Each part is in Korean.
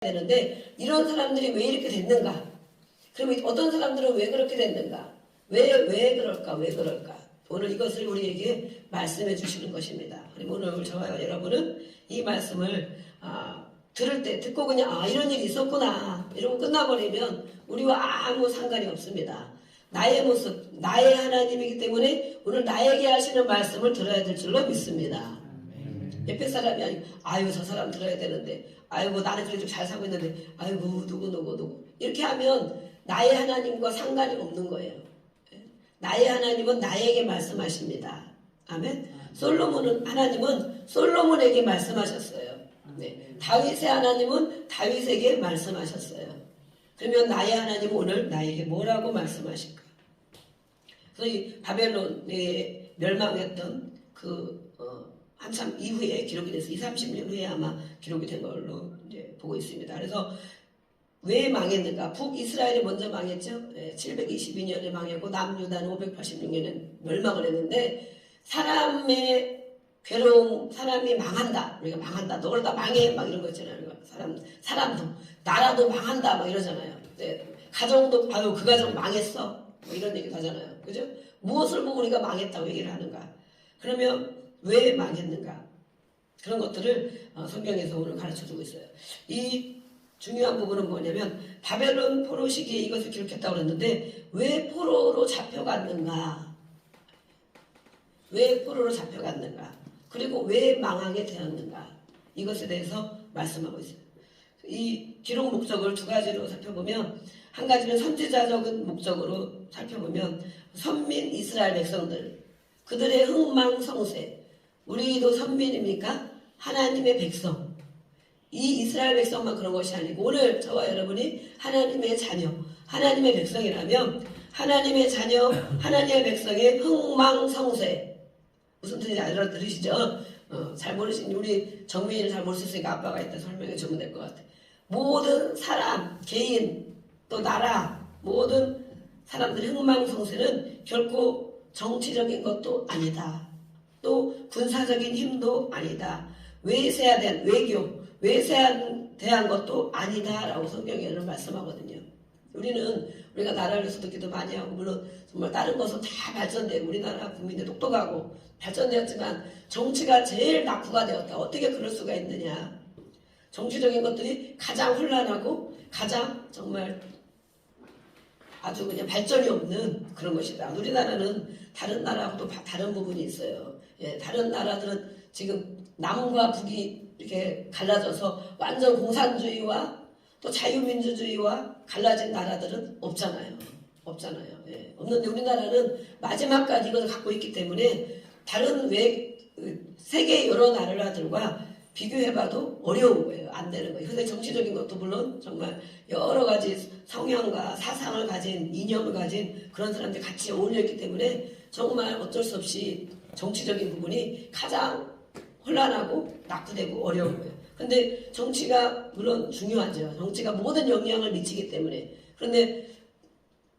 되는데 이런 사람들이 왜 이렇게 됐는가? 그럼 어떤 사람들은 왜 그렇게 됐는가? 왜 그럴까? 오늘 이것을 우리에게 말씀해 주시는 것입니다. 그리고 오늘 저와 여러분은 이 말씀을 들을 때 듣고 그냥 이런 일이 있었구나 이러고 끝나버리면 우리와 아무 상관이 없습니다. 나의 모습, 나의 하나님이기 때문에 오늘 나에게 하시는 말씀을 들어야 될 줄로 믿습니다. 옆에 사람이 아니고 저 사람 들어야 되는데 아이고 나는 그래도 잘 살고 있는데 아이고 누구 이렇게 하면 나의 하나님과 상관이 없는 거예요. 나의 하나님은 나에게 말씀하십니다. 아멘. 하나님은 솔로몬에게 말씀하셨어요. 네. 다윗의 하나님은 다윗에게 말씀하셨어요. 그러면 나의 하나님은 오늘 나에게 뭐라고 말씀하실까? 그래서 이 바벨론에 멸망했던 한참 이후에 기록이 돼서 30년 후에 아마 기록이 된 걸로 이제 보고 있습니다. 그래서 왜 망했는가? 북이스라엘이 먼저 망했죠. 722년에 망했고 남유다는 586년에 멸망을 했는데 사람의 괴로움, 사람이 망한다. 우리가 망한다. 너 그러다 망해. 막 이런 거 있잖아요. 사람도 나라도 망한다. 막 이러잖아요. 가정도 그 가정 망했어. 뭐 이런 얘기도 하잖아요. 그죠? 무엇을 보고 우리가 망했다고 얘기를 하는가? 그러면 왜 망했는가? 그런 것들을 성경에서 오늘 가르쳐주고 있어요. 이 중요한 부분은 뭐냐면 바벨론 포로 시기에 이것을 기록했다고 그랬는데 왜 포로로 잡혀갔는가? 왜 포로로 잡혀갔는가? 그리고 왜 망하게 되었는가? 이것에 대해서 말씀하고 있어요. 이 기록 목적을 두 가지로 살펴보면 한 가지는 선지자적인 목적으로 살펴보면 선민 이스라엘 백성들 그들의 흥망성쇠 우리도 선민입니까? 하나님의 백성. 이 이스라엘 백성만 그런 것이 아니고 오늘 저와 여러분이 하나님의 자녀, 하나님의 백성이라면 하나님의 자녀, 하나님의 백성의 흥망성쇠 무슨 뜻인지 알아들으시죠? 잘 모르시니 우리 정민이는 잘 모르셨으니까 아빠가 이따 설명해 주면 될 것 같아요. 모든 사람, 개인, 또 나라, 모든 사람들의 흥망성쇠는 결코 정치적인 것도 아니다. 또 군사적인 힘도 아니다. 외세에 외교, 외세에 대한 것도 아니다라고 성경에는 말씀하거든요. 우리가 나라를 위해서 기도 많이 하고 물론 정말 다른 것은 다 발전되고 우리나라 국민들 똑똑하고 발전되었지만 정치가 제일 낙후가 되었다. 어떻게 그럴 수가 있느냐. 정치적인 것들이 가장 혼란하고 가장 정말 아주 그냥 발전이 없는 그런 것이다. 우리나라는 다른 나라하고도 다른 부분이 있어요. 다른 나라들은 지금 남과 북이 이렇게 갈라져서 완전 공산주의와 또 자유민주주의와 갈라진 나라들은 없잖아요. 없는데 우리나라는 마지막까지 이것을 갖고 있기 때문에 다른 세계 여러 나라들과 비교해봐도 어려운 거예요. 안 되는 거예요. 그래서 정치적인 것도 물론 정말 여러 가지 성향과 사상을 가진 이념을 가진 그런 사람들이 같이 어울려있기 때문에 정말 어쩔 수 없이 정치적인 부분이 가장 혼란하고 낙후되고 어려운 거예요. 근데 정치가 물론 중요하죠. 정치가 모든 영향을 미치기 때문에. 그런데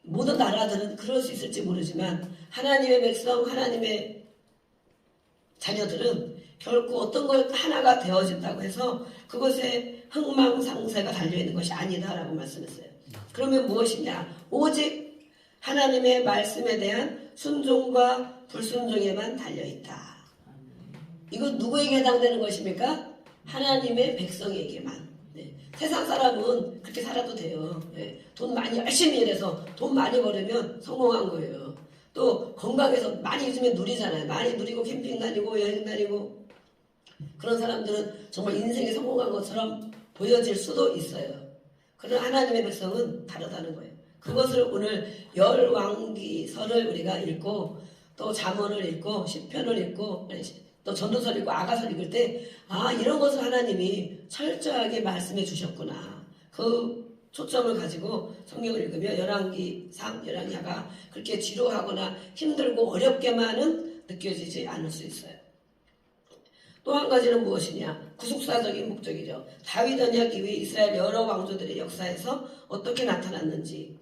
모든 나라들은 그럴 수 있을지 모르지만 하나님의 백성, 하나님의 자녀들은 결코 어떤 것 하나가 되어진다고 해서 그것에 흥망성쇠가 달려있는 것이 아니다라고 말씀했어요. 그러면 무엇이냐? 오직 하나님의 말씀에 대한 순종과 불순종에만 달려있다. 이건 누구에게 해당되는 것입니까? 하나님의 백성에게만. 세상 사람은 그렇게 살아도 돼요. 돈 많이 열심히 일해서 돈 많이 벌으면 성공한 거예요. 또 건강해서 많이 요즘에 누리잖아요. 많이 누리고 캠핑 다니고 여행 다니고 그런 사람들은 정말 인생이 성공한 것처럼 보여질 수도 있어요. 그러나 하나님의 백성은 다르다는 거예요. 그것을 오늘 열왕기서를 우리가 읽고 또 잠언을 읽고 시편을 읽고 또 전도서를 읽고 아가서를 읽을 때 이런 것을 하나님이 철저하게 말씀해 주셨구나. 그 초점을 가지고 성경을 읽으면 열왕기상, 열왕야가 그렇게 지루하거나 힘들고 어렵게만은 느껴지지 않을 수 있어요. 또 한 가지는 무엇이냐? 구속사적인 목적이죠. 다윗 언약 이후에 이스라엘 여러 왕조들의 역사에서 어떻게 나타났는지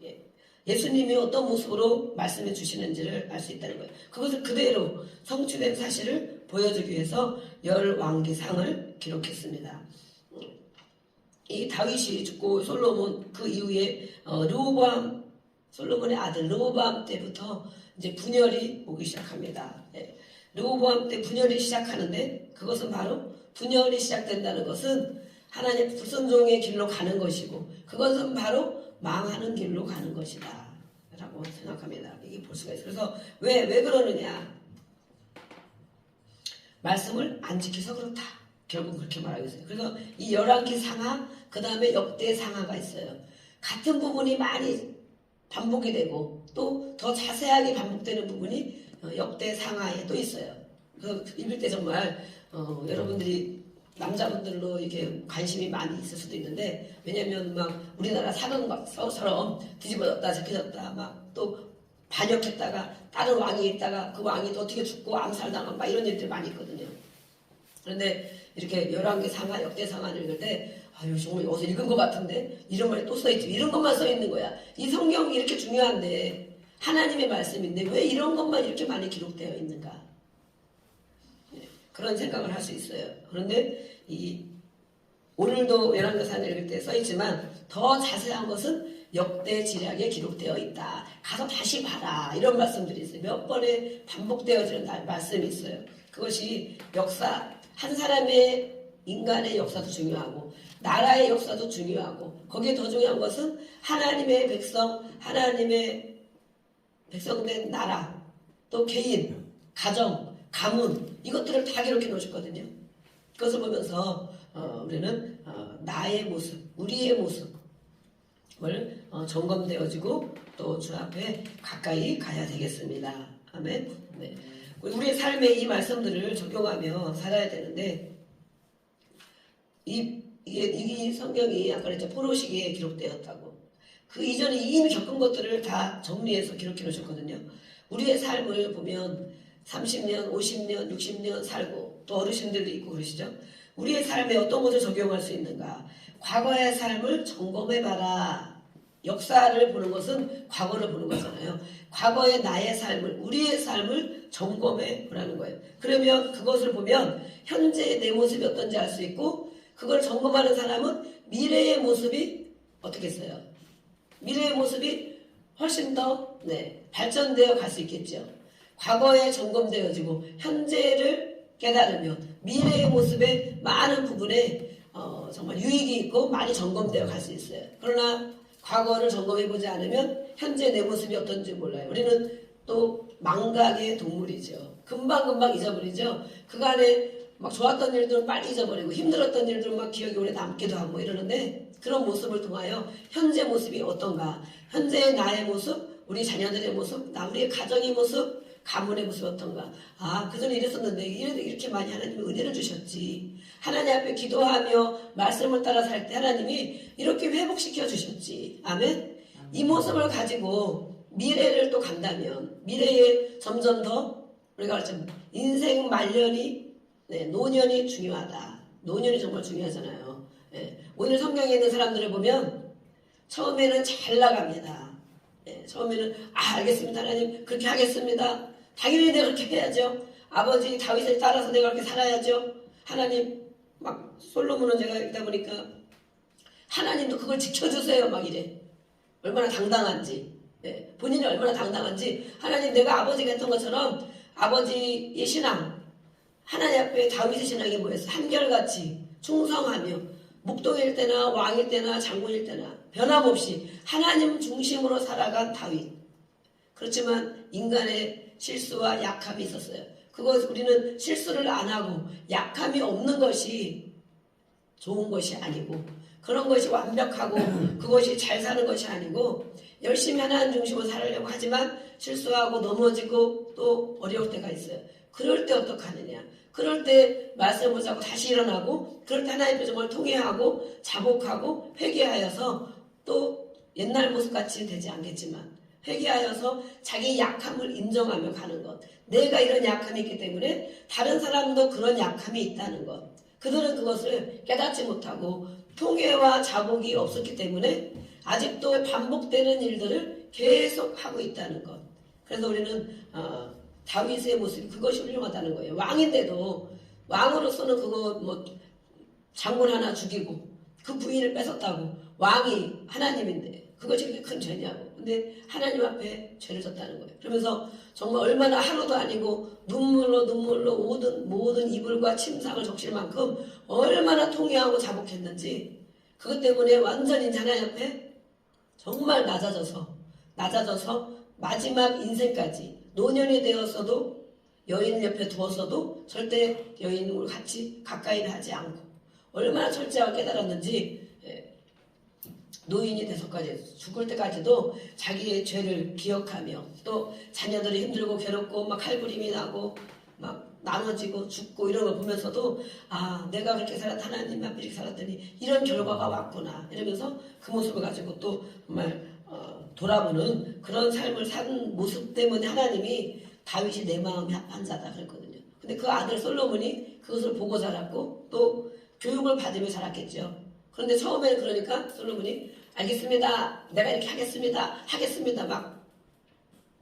예수님이 어떤 모습으로 말씀해 주시는지를 알 수 있다는 거예요. 그것을 그대로 성취된 사실을 보여주기 위해서 열왕기상을 기록했습니다. 이 다윗이 죽고 솔로몬 그 이후에 르호보암 솔로몬의 아들 르호보암 때부터 이제 분열이 오기 시작합니다. 예. 르호보암 때 분열이 시작하는데 그것은 바로 분열이 시작된다는 것은 하나님의 불순종의 길로 가는 것이고 그것은 바로 망하는 길로 가는 것이다 라고 생각합니다. 이게 볼 수가 있어요. 그래서 왜 그러느냐, 말씀을 안 지켜서 그렇다, 결국 그렇게 말하고 있어요. 그래서 이 열왕기 상하 그 다음에 역대 상하가 있어요. 같은 부분이 많이 반복이 되고 또 더 자세하게 반복되는 부분이 역대 상하에 또 있어요. 그 읽을 때 정말 여러분들이 남자분들로 이렇게 관심이 많이 있을 수도 있는데, 왜냐면 막 우리나라 사극처럼 뒤집어졌다 잡혀졌다 막 또 반역했다가 다른 왕이 있다가 그 왕이 또 어떻게 죽고 암살당하고 막 이런 일들이 많이 있거든요. 그런데 이렇게 열왕기 상하 역대 상하를 읽을 때 아유 정말 어디서 읽은 것 같은데 이런 말이 또 써있지, 이런 것만 써있는 거야. 이 성경이 이렇게 중요한데 하나님의 말씀인데 왜 이런 것만 이렇게 많이 기록되어 있는가, 그런 생각을 할 수 있어요. 그런데 오늘도 열왕기상을 읽을 때 써있지만 더 자세한 것은 역대 지략에 기록되어 있다. 가서 다시 봐라. 이런 말씀들이 있어요. 몇 번에 반복되어지는 말씀이 있어요. 그것이 역사, 한 사람의 인간의 역사도 중요하고 나라의 역사도 중요하고 거기에 더 중요한 것은 하나님의 백성된 나라, 또 개인, 가정, 가문, 이것들을 다 기록해 놓으셨거든요. 그것을 보면서 우리는 나의 모습, 우리의 모습을 점검되어지고 또 주 앞에 가까이 가야 되겠습니다. 아멘. 네. 우리의 삶에 이 말씀들을 적용하며 살아야 되는데 이 성경이 아까 그랬죠, 포로시기에 기록되었다고. 그 이전에 이미 겪은 것들을 다 정리해서 기록해 놓으셨거든요. 우리의 삶을 보면 30년, 50년, 60년 살고 또 어르신들도 있고 그러시죠. 우리의 삶에 어떤 것을 적용할 수 있는가? 과거의 삶을 점검해봐라. 역사를 보는 것은 과거를 보는 거잖아요. 과거의 나의 삶을, 우리의 삶을 점검해 보라는 거예요. 그러면 그것을 보면 현재의 내 모습이 어떤지 알 수 있고, 그걸 점검하는 사람은 미래의 모습이 어떻겠어요? 미래의 모습이 훨씬 더 발전되어 갈 수 있겠죠. 과거에 점검되어지고 현재를 깨달으면 미래의 모습의 많은 부분에 정말 유익이 있고 많이 점검되어 갈 수 있어요. 그러나 과거를 점검해보지 않으면 현재 내 모습이 어떤지 몰라요. 우리는 또 망각의 동물이죠. 금방금방 잊어버리죠. 그간에 막 좋았던 일들은 빨리 잊어버리고 힘들었던 일들은 막 기억이 오래 남기도 하고 이러는데, 그런 모습을 통하여 현재 모습이 어떤가, 현재의 나의 모습, 우리 자녀들의 모습, 우리의 가정의 모습, 가문의 모습이 어떤가. 그전에 이랬었는데 이렇게 많이 하나님이 은혜를 주셨지. 하나님 앞에 기도하며 말씀을 따라 살 때 하나님이 이렇게 회복시켜 주셨지. 아멘. 이 모습을 가지고 미래를 또 간다면 미래에 점점 더 우리가 그랬죠. 인생 말년이 노년이 중요하다. 노년이 정말 중요하잖아요. 오늘 성경에 있는 사람들을 보면 처음에는 잘 나갑니다. 처음에는 알겠습니다. 하나님 그렇게 하겠습니다. 당연히 내가 그렇게 해야죠. 아버지 다윗을 따라서 내가 그렇게 살아야죠. 하나님 막 솔로몬은 제가 읽다 보니까 하나님도 그걸 지켜주세요 막 이래. 얼마나 당당한지, 본인이 얼마나 당당한지. 하나님 내가 아버지가 했던 것처럼 아버지의 신앙, 하나님 앞에 다윗의 신앙이 뭐였어? 한결같이 충성하며 목동일 때나 왕일 때나 장군일 때나 변함없이 하나님 중심으로 살아간 다윗. 그렇지만 인간의 실수와 약함이 있었어요. 그것 우리는 실수를 안 하고 약함이 없는 것이 좋은 것이 아니고, 그런 것이 완벽하고 그것이 잘 사는 것이 아니고, 열심히 하나님 중심으로 살려고 하지만 실수하고 넘어지고 또 어려울 때가 있어요. 그럴 때 어떡하느냐? 그럴 때 말씀을 자고 다시 일어나고, 그럴 때 하나님께 정말 통회하고 자복하고 회개하여서 또 옛날 모습같이 되지 않겠지만 회개하여서 자기 약함을 인정하며 가는 것. 내가 이런 약함이 있기 때문에 다른 사람도 그런 약함이 있다는 것. 그들은 그것을 깨닫지 못하고 통회와 자복이 없었기 때문에 아직도 반복되는 일들을 계속 하고 있다는 것. 그래서 우리는 다윗의 모습, 그것이 훌륭하다는 거예요. 왕인데도 왕으로서는 그거 장군 하나 죽이고 그 부인을 뺏었다고. 왕이 하나님인데 그것이 그렇게 큰 죄냐고. 근데 하나님 앞에 죄를 졌다는 거예요. 그러면서 정말 얼마나 하루도 아니고 눈물로 모든 이불과 침상을 적실 만큼 얼마나 통회하고 자복했는지, 그것 때문에 완전히 하나님 앞에 정말 낮아져서 마지막 인생까지 노년이 되었어도 여인 옆에 두었어도 절대 여인을 같이 가까이를 하지 않고 얼마나 철저하게 깨달았는지, 노인이 돼서까지 죽을 때까지도 자기의 죄를 기억하며 또 자녀들이 힘들고 괴롭고 막 칼부림이 나고 막 나눠지고 죽고 이런 걸 보면서도 아, 내가 그렇게 하나님 앞에 이렇게 살았더니 이런 결과가 왔구나 이러면서 그 모습을 가지고 또 정말 돌아보는 그런 삶을 산 모습 때문에 하나님이 다윗이 내 마음이 합한 자다 그랬거든요. 근데 그 아들 솔로몬이 그것을 보고 자랐고 또 교육을 받으며 자랐겠죠. 그런데 처음에는 그러니까 솔로몬이 알겠습니다. 내가 이렇게 하겠습니다. 막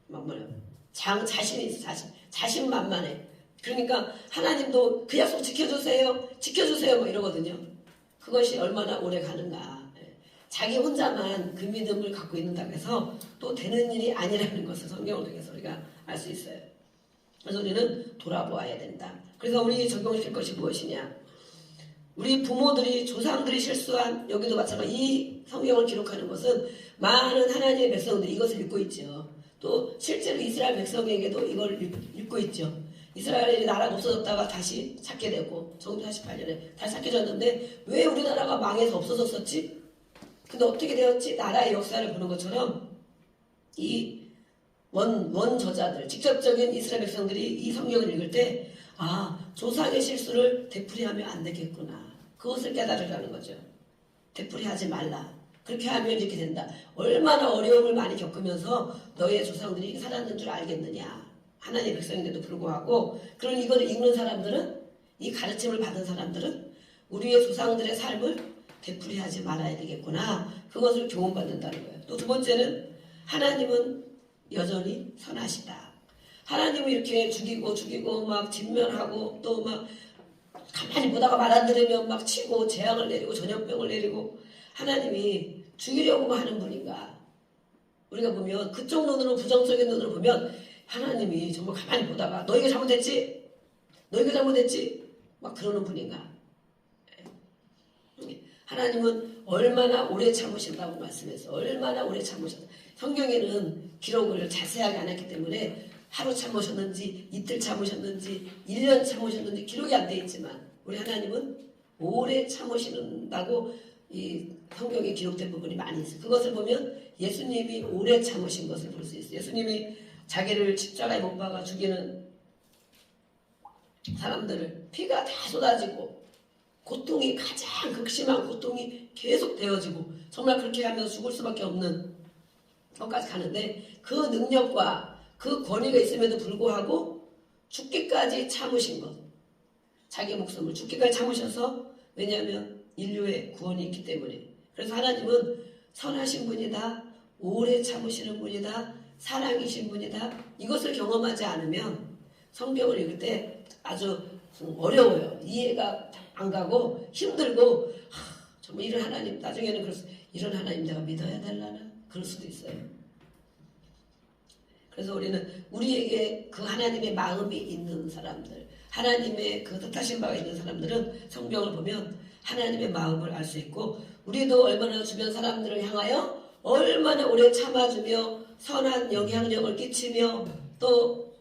뭐야. 자신이 있어, 자신만만해. 그러니까 하나님도 그 약속 지켜주세요. 막 이러거든요. 그것이 얼마나 오래 가는가. 자기 혼자만 그 믿음을 갖고 있는다고 해서 또 되는 일이 아니라는 것을 성경을 통해서 우리가 알 수 있어요. 그래서 우리는 돌아보아야 된다. 그래서 우리 적용시킬 것이 무엇이냐. 우리 부모들이 조상들이 실수한, 여기도 마찬가지 이 성경을 기록하는 것은 많은 하나님의 백성들이 이것을 읽고 있죠. 또 실제로 이스라엘 백성에게도 이걸 읽고 있죠. 이스라엘이 나라가 없어졌다가 다시 찾게 되고 1948년에 다시 찾게 됐는데 왜 우리나라가 망해서 없어졌었지? 근데 어떻게 되었지? 나라의 역사를 보는 것처럼 이 원저자들, 직접적인 이스라엘 백성들이 이 성경을 읽을 때 아, 조상의 실수를 되풀이하면 안 되겠구나. 그것을 깨달으라는 거죠. 되풀이하지 말라. 그렇게 하면 이렇게 된다. 얼마나 어려움을 많이 겪으면서 너의 조상들이 살았는 줄 알겠느냐. 하나님의 백성인데도 불구하고 그런 이거를 읽는 사람들은, 이 가르침을 받은 사람들은 우리의 조상들의 삶을 되풀이하지 말아야 되겠구나. 그것을 교훈받는다는 거예요. 또 두 번째는 하나님은 여전히 선하시다. 하나님을 이렇게 죽이고 막 진멸하고 또 막 가만히 보다가 말 안 들으면 막 치고 재앙을 내리고 전염병을 내리고 하나님이 죽이려고만 하는 분인가. 우리가 보면 그쪽 눈으로, 부정적인 눈으로 보면 하나님이 정말 가만히 보다가 너희가 잘못했지? 막 그러는 분인가. 하나님은 얼마나 오래 참으신다고 말씀해서 얼마나 오래 참으셨다. 성경에는 기록을 자세하게 안 했기 때문에 하루 참으셨는지 이틀 참으셨는지 1년 참으셨는지 기록이 안 돼 있지만 우리 하나님은 오래 참으신다고 이 성경에 기록된 부분이 많이 있어요. 그것을 보면 예수님이 오래 참으신 것을 볼 수 있어요. 예수님이 자기를 십자가에 못 박아 죽이는 사람들을 피가 다 쏟아지고 고통이 가장 극심한 고통이 계속 되어지고 정말 그렇게 하면서 죽을 수밖에 없는 것까지 가는데 그 능력과 그 권위가 있음에도 불구하고 죽기까지 참으신 것. 자기 목숨을 죽기까지 참으셔서, 왜냐하면 인류의 구원이 있기 때문에. 그래서 하나님은 선하신 분이다. 오래 참으시는 분이다. 사랑이신 분이다. 이것을 경험하지 않으면 성경을 읽을 때 아주 어려워요. 이해가 안 가고 힘들고 정말 이런 하나님, 나중에는 이런 하나님 내가 믿어야 되려나? 그럴 수도 있어요. 그래서 우리는 우리에게 그 하나님의 마음이 있는 사람들, 하나님의 그 뜻하신 바가 있는 사람들은 성경을 보면 하나님의 마음을 알 수 있고, 우리도 얼마나 주변 사람들을 향하여 얼마나 오래 참아주며 선한 영향력을 끼치며 또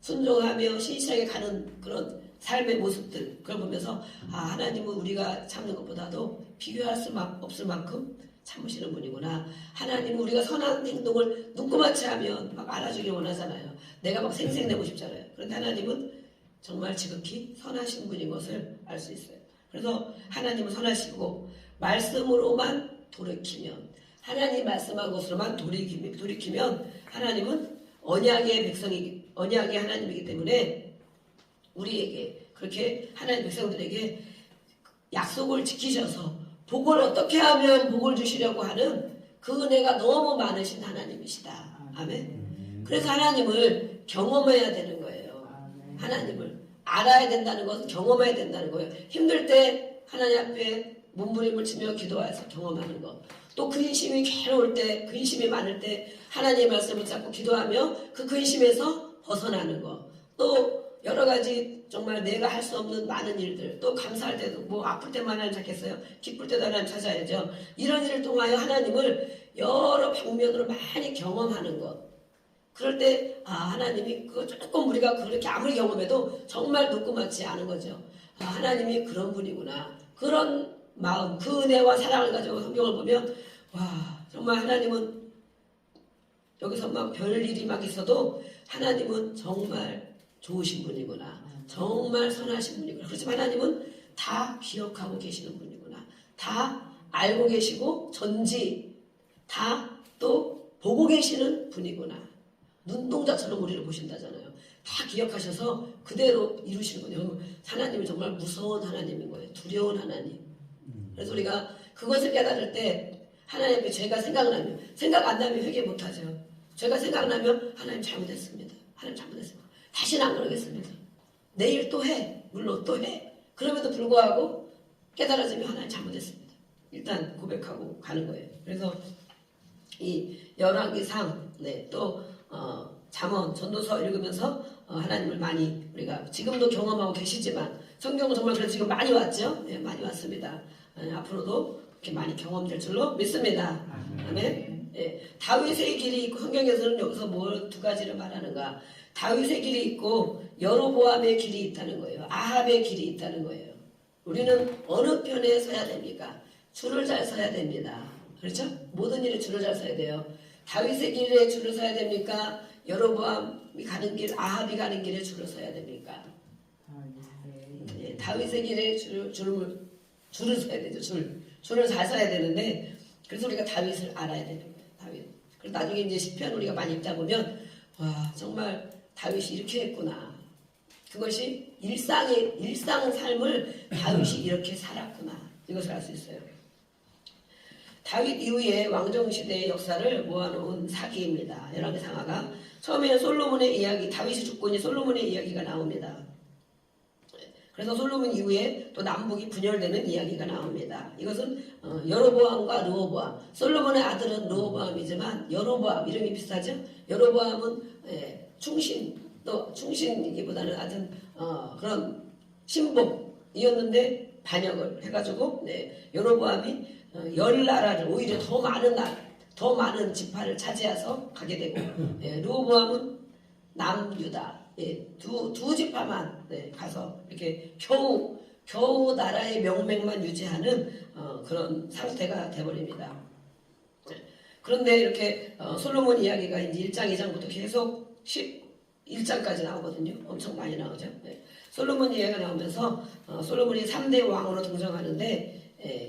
순종하며 신실하게 가는 그런 삶의 모습들, 그걸 보면서 하나님은 우리가 참는 것보다도 비교할 수 없을 만큼 참으시는 분이구나. 하나님은 우리가 선한 행동을 눈꼬마치 하면 막 알아주길 원하잖아요. 내가 막 생색내고 싶잖아요. 그런데 하나님은 정말 지극히 선하신 분인 것을 알 수 있어요. 그래서 하나님은 선하시고 말씀으로만 돌이키면, 하나님 말씀한 것으로만 돌이키면 하나님은 언약의 하나님이기 때문에 우리에게, 그렇게 하나님 백성들에게 약속을 지키셔서 복을 어떻게 하면 복을 주시려고 하는 그 은혜가 너무 많으신 하나님이시다. 아멘. 그래서 하나님을 경험해야 되는 거예요. 하나님을 알아야 된다는 것은 경험해야 된다는 거예요. 힘들 때 하나님 앞에 몸부림을 치며 기도해서 경험하는 것. 또 근심이 괴로울 때, 근심이 많을 때 하나님의 말씀을 잡고 기도하며 그 근심에서 벗어나는 것. 또 여러 가지 정말 내가 할 수 없는 많은 일들, 또 감사할 때도 뭐 아플 때만 하나님 찾겠어요? 기쁠 때도 하나님 찾아야죠. 이런 일을 통하여 하나님을 여러 방면으로 많이 경험하는 것. 그럴 때 하나님이 그거 조금 우리가 그렇게 아무리 경험해도 정말 녹음하지 않은 거죠. 하나님이 그런 분이구나. 그런 마음, 그 은혜와 사랑을 가지고 성경을 보면 와 정말 하나님은 여기서 막 별일이 막 있어도 하나님은 정말 좋으신 분이구나. 정말 선하신 분이구나. 그렇지만 하나님은 다 기억하고 계시는 분이구나. 다 알고 계시고 전지 다 또 보고 계시는 분이구나. 눈동자처럼 우리를 보신다잖아요. 다 기억하셔서 그대로 이루시는 거예요. 하나님이 정말 무서운 하나님인 거예요. 두려운 하나님. 그래서 우리가 그것을 깨달을 때 하나님의 죄가 생각 안 나면 회개 못하죠. 죄가 생각나면 하나님 잘못했습니다. 하나님 잘못했습니다. 다시는 안 그러겠습니다. 내일 또 해. 물론 또 해. 그럼에도 불구하고 깨달아지면 하나님 잘못했습니다. 일단 고백하고 가는 거예요. 그래서 이 열왕기상 또 잠언 전도서 읽으면서 하나님을 많이 우리가 지금도 경험하고 계시지만 성경은 정말 그래서 지금 많이 왔죠. 네, 많이 왔습니다. 앞으로도 그렇게 많이 경험될 줄로 믿습니다. 아멘. 네, 다윗의 길이 있고 성경에서는 여기서 뭘 두 가지를 말하는가? 다윗의 길이 있고 여로보암의 길이 있다는 거예요. 아합의 길이 있다는 거예요. 우리는 어느 편에 서야 됩니까? 줄을 잘 서야 됩니다. 그렇죠? 모든 일에 줄을 잘 서야 돼요. 다윗의 길에 줄을 서야 됩니까? 여로보암이 가는 길, 아합이 가는 길에 줄을 서야 됩니까? 네, 다윗의 길에 줄을 서야 되죠. 줄을 잘 서야 되는데 그래서 우리가 다윗을 알아야 되는 거예요. 다윗. 그래서 나중에 이제 시편 우리가 많이 읽다 보면 와 정말 다윗이 이렇게 했구나. 그것이 일상 삶을 다윗이 이렇게 살았구나. 이것을 알 수 있어요. 다윗 이후에 왕정시대의 역사를 모아놓은 사기입니다. 열왕기상하가 처음에는 솔로몬의 이야기, 다윗이 죽고 이제 솔로몬의 이야기가 나옵니다. 그래서 솔로몬 이후에 또 남북이 분열되는 이야기가 나옵니다. 이것은 여로보암과 르호보암. 솔로몬의 아들은 르호보암이지만 여로보암 이름이 비슷하죠. 여로보암은 충신, 또 충신이기보다는 하여튼 그런 신복이었는데 반역을 해가지고 여로보암이 열 나라를 오히려 더 많은 지파를 차지해서 가게 되고 르호보암은 남유다 두 지파만 가서 이렇게 겨우 나라의 명맥만 유지하는 그런 상태가 돼버립니다. 그런데 이렇게 솔로몬 이야기가 이제 1장 2장부터 계속 11장까지 나오거든요. 엄청 많이 나오죠. 솔로몬 이야기가 나오면서 솔로몬이 3대 왕으로 등장하는데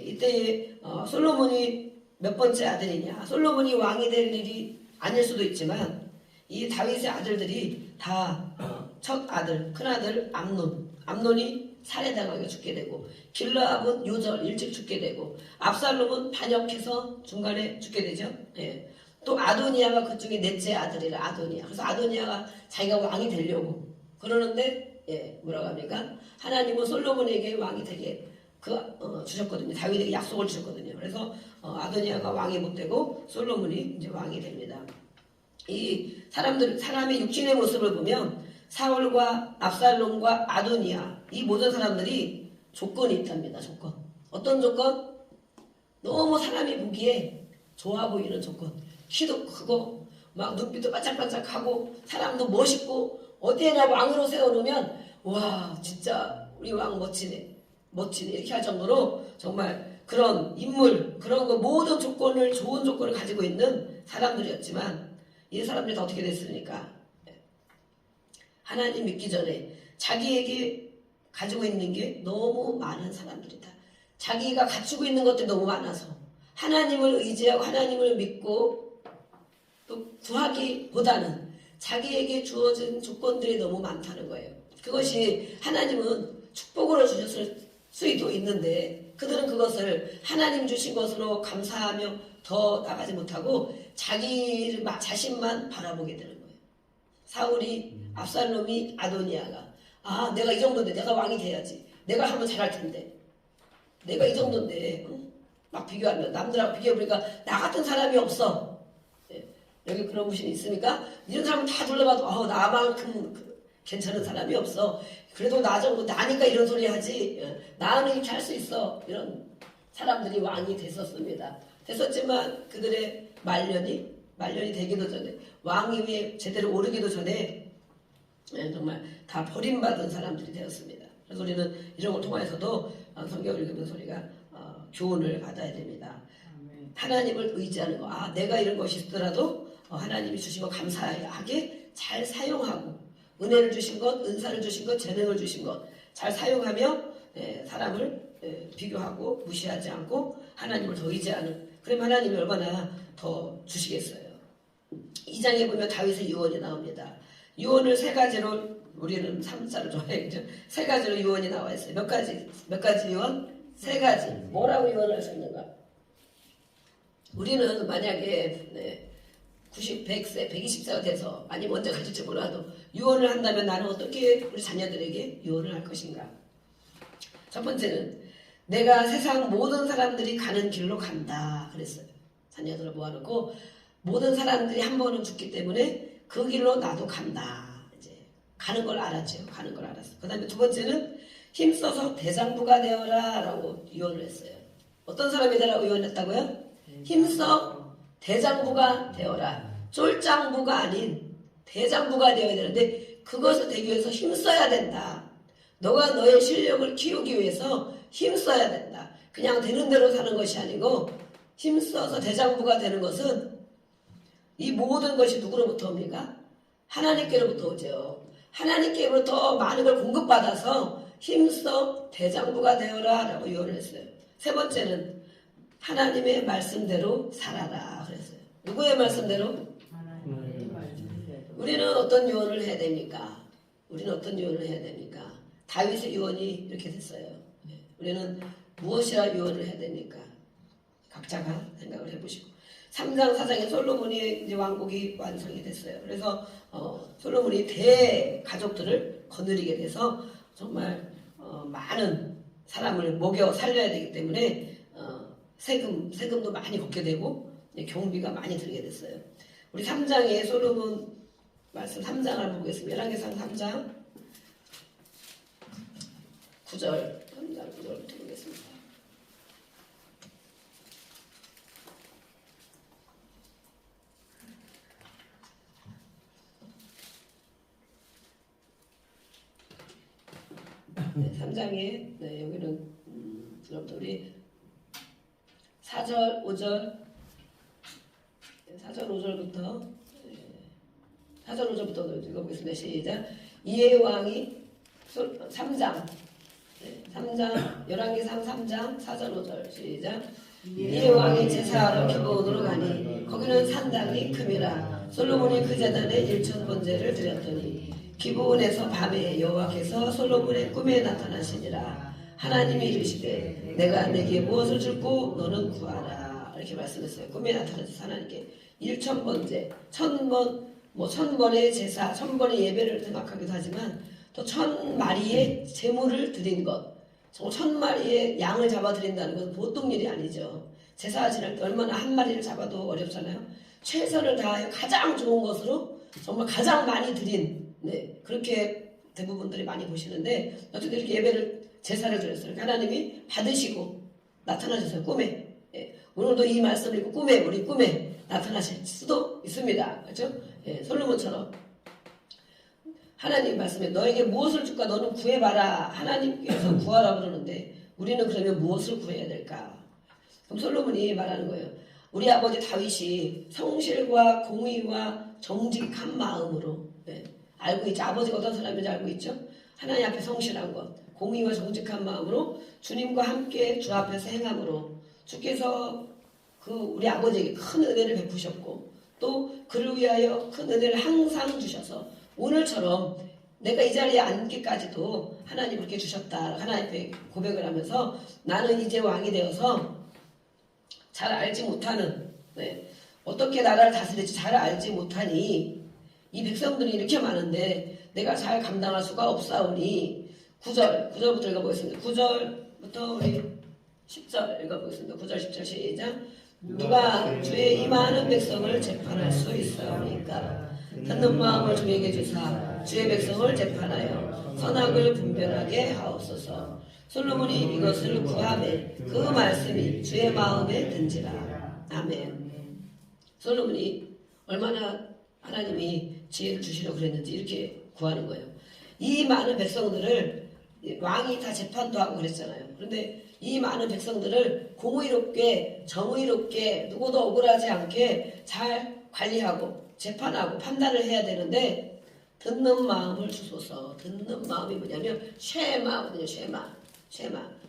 이때에 솔로몬이 몇 번째 아들이냐. 솔로몬이 왕이 될 일이 아닐 수도 있지만 이 다윗의 아들들이 다 첫 아들, 큰아들 암논이 살해당하게 죽게 되고 길르압은 요절 일찍 죽게 되고 압살롬은 반역해서 중간에 죽게 되죠. 또 아도니아가 그 중에 넷째 아들이라 아도니아. 그래서 아도니아가 자기가 왕이 되려고 그러는데 뭐라고 합니까? 하나님은 솔로몬에게 왕이 되게 주셨거든요. 다윗에게 약속을 주셨거든요. 그래서 아도니아가 왕이 못 되고 솔로몬이 이제 왕이 됩니다. 이 사람의 육신의 모습을 보면 사울과 압살롬과 아도니아 이 모든 사람들이 조건이 있답니다. 조건. 어떤 조건? 너무 사람이 보기에 좋아 보이는 조건. 키도 크고 막 눈빛도 반짝반짝하고 사람도 멋있고 어디에나 왕으로 세워놓으면 와 진짜 우리 왕 멋지네 이렇게 할 정도로 정말 그런 인물 그런 거 모든 좋은 조건을 가지고 있는 사람들이었지만 이 사람들이 다 어떻게 됐습니까? 하나님 믿기 전에 자기에게 가지고 있는 게 너무 많은 사람들이다. 자기가 갖추고 있는 것들이 너무 많아서 하나님을 의지하고 하나님을 믿고 또 구하기보다는 자기에게 주어진 조건들이 너무 많다는 거예요. 그것이 하나님은 축복으로 주셨을 수도 있는데 그들은 그것을 하나님 주신 것으로 감사하며 더 나가지 못하고 자신만 바라보게 되는 거예요. 사울이 압살롬이 아도니아가 내가 이 정도인데 내가 왕이 돼야지. 내가 하면 잘할 텐데. 내가 이 정도인데 응? 막 비교하면 남들하고 비교해보니까 나 같은 사람이 없어. 예. 여기 그런 분이 있으니까 이런 사람은 다 둘러봐도 나만큼 괜찮은 사람이 없어. 그래도 나 정도 나니까 이런 소리 하지. 예. 나는 이렇게 할 수 있어. 이런 사람들이 왕이 됐었습니다. 됐었지만 그들의 말년이 되기도 전에 왕위 위에 제대로 오르기도 전에 정말 다 버림받은 사람들이 되었습니다. 그래서 우리는 이런 걸 통해서도 성경을 읽으면서 우리가 교훈을 받아야 됩니다. 하나님을 의지하는 거. 내가 이런 것이 있더라도 하나님이 주신 거 감사하게 잘 사용하고 은혜를 주신 것, 은사를 주신 것, 재능을 주신 것 잘 사용하며 사람을 비교하고 무시하지 않고 하나님을 더 의지하는, 그러면 하나님이 얼마나 더 주시겠어요. 2장에 보면 다윗의 유언이 나옵니다. 유언을 세 가지로, 우리는 3자를 좋아해요. 세 가지로 유언이 나와 있어요. 몇 가지 유언? 세 가지. 뭐라고 유언을 하셨는가? 우리는 만약에 90, 100세, 120세가 돼서 아니면 언제 가질지 몰라도 유언을 한다면 나는 어떻게 우리 자녀들에게 유언을 할 것인가? 첫 번째는 내가 세상 모든 사람들이 가는 길로 간다 그랬어요. 자녀들을 모아놓고 모든 사람들이 한 번은 죽기 때문에 그 길로 나도 간다. 이제 가는 걸 알았죠. 가는 걸 알았어. 그 다음에 두 번째는 힘써서 대장부가 되어라 라고 유언을 했어요. 어떤 사람이 되라고 유언했다고요? 힘써 대장부가 되어라. 쫄장부가 아닌 대장부가 되어야 되는데 그것을 되기 위해서 힘써야 된다. 너가 너의 실력을 키우기 위해서 힘써야 된다. 그냥 되는 대로 사는 것이 아니고 힘써서 대장부가 되는 것은 이 모든 것이 누구로부터 옵니까? 하나님께로부터 오죠. 하나님께로부터 많은 걸 공급받아서 힘써 대장부가 되어라 라고 유언을 했어요. 세 번째는 하나님의 말씀대로 살아라 그랬어요. 누구의 말씀대로? 하나님의 말씀대로. 우리는 어떤 유언을 해야 됩니까? 다윗의 유언이 이렇게 됐어요. 우리는 무엇이라 유언을 해야 됩니까? 각자가 생각을 해보시고 3장 4장에 솔로몬이 이제 왕국이 완성이 됐어요. 그래서 솔로몬이 대가족들을 거느리게 돼서 정말 많은 사람을 먹여 살려야 되기 때문에 세금도 많이 걷게 되고 경비가 많이 들게 됐어요. 우리 3장에 솔로몬 말씀 3장을 보겠습니다. 열왕기상 3장 9절 3장 9절부터 보겠습니다. 네, 3장에 여기는 여러분들이 4절 5절부터 읽어보겠습니다. 시작. 이에 왕이 3장 11기상 3장 4절 5절 시작. 이에 왕이 제사하러 기브온으로 가니 거기는 산당이 큼이라. 솔로몬이 그 제단에 1,000번제를 드렸더니 기브온에서 밤에 여호와께서 솔로몬의 꿈에 나타나시니라. 하나님이 이르시되 내가 내게 무엇을 줄고 너는 구하라. 이렇게 말씀했어요. 꿈에 나타나서 하나님께 1,000번제 1,000번의 제사 1,000번의 예배를 생각하기도 하지만 또 1,000마리의 제물을 드린 것, 1,000마리의 양을 잡아 드린다는 건 보통 일이 아니죠. 제사 지낼 때 얼마나 한 마리를 잡아도 어렵잖아요. 최선을 다해 가장 좋은 것으로 정말 가장 많이 드린, 그렇게 대부분들이 많이 보시는데 어쨌든 이렇게 예배를 제사를 드렸어요. 하나님이 받으시고 나타나셨어요. 꿈에. 오늘도 이 말씀을 읽고 우리 꿈에 나타나실 수도 있습니다. 그렇죠? 솔로몬처럼 하나님 말씀에 너에게 무엇을 줄까 너는 구해봐라. 하나님께서 구하라고 그러는데 우리는 그러면 무엇을 구해야 될까? 그럼 솔로몬이 말하는 거예요. 우리 아버지 다윗이 성실과 공의와 정직한 마음으로 알고 있죠. 아버지가 어떤 사람인지 알고 있죠. 하나님 앞에 성실한 것, 공의와 정직한 마음으로 주님과 함께 주 앞에서 행함으로 주께서 우리 아버지에게 큰 은혜를 베푸셨고 또 그를 위하여 큰 은혜를 항상 주셔서 오늘처럼 내가 이 자리에 앉기까지도 하나님 그렇게 주셨다. 하나님 앞에 고백을 하면서 나는 이제 왕이 되어서 잘 알지 못하는 어떻게 나라를 다스릴지 잘 알지 못하니 이 백성들이 이렇게 많은데 내가 잘 감당할 수가 없사오니 9절부터 읽어보겠습니다. 9절부터 우리 10절 읽어보겠습니다. 9절 10절 시작. 누가 주의 이 많은 백성을 재판할 수 있사오니까 듣는 마음을 주에게 주사 주의 백성을 재판하여 선악을 분별하게 하옵소서. 솔로몬이 이것을 구하매 그 말씀이 주의 마음에 든지라. 아멘. 솔로몬이 얼마나 하나님이 지혜를 주시려고 그랬는지 이렇게 구하는 거예요. 이 많은 백성들을 왕이 다 재판도 하고 그랬잖아요. 그런데 이 많은 백성들을 공의롭게 정의롭게 누구도 억울하지 않게 잘 관리하고 재판하고 판단을 해야 되는데 듣는 마음을 주소서. 듣는 마음이 뭐냐면 쉐마거든요.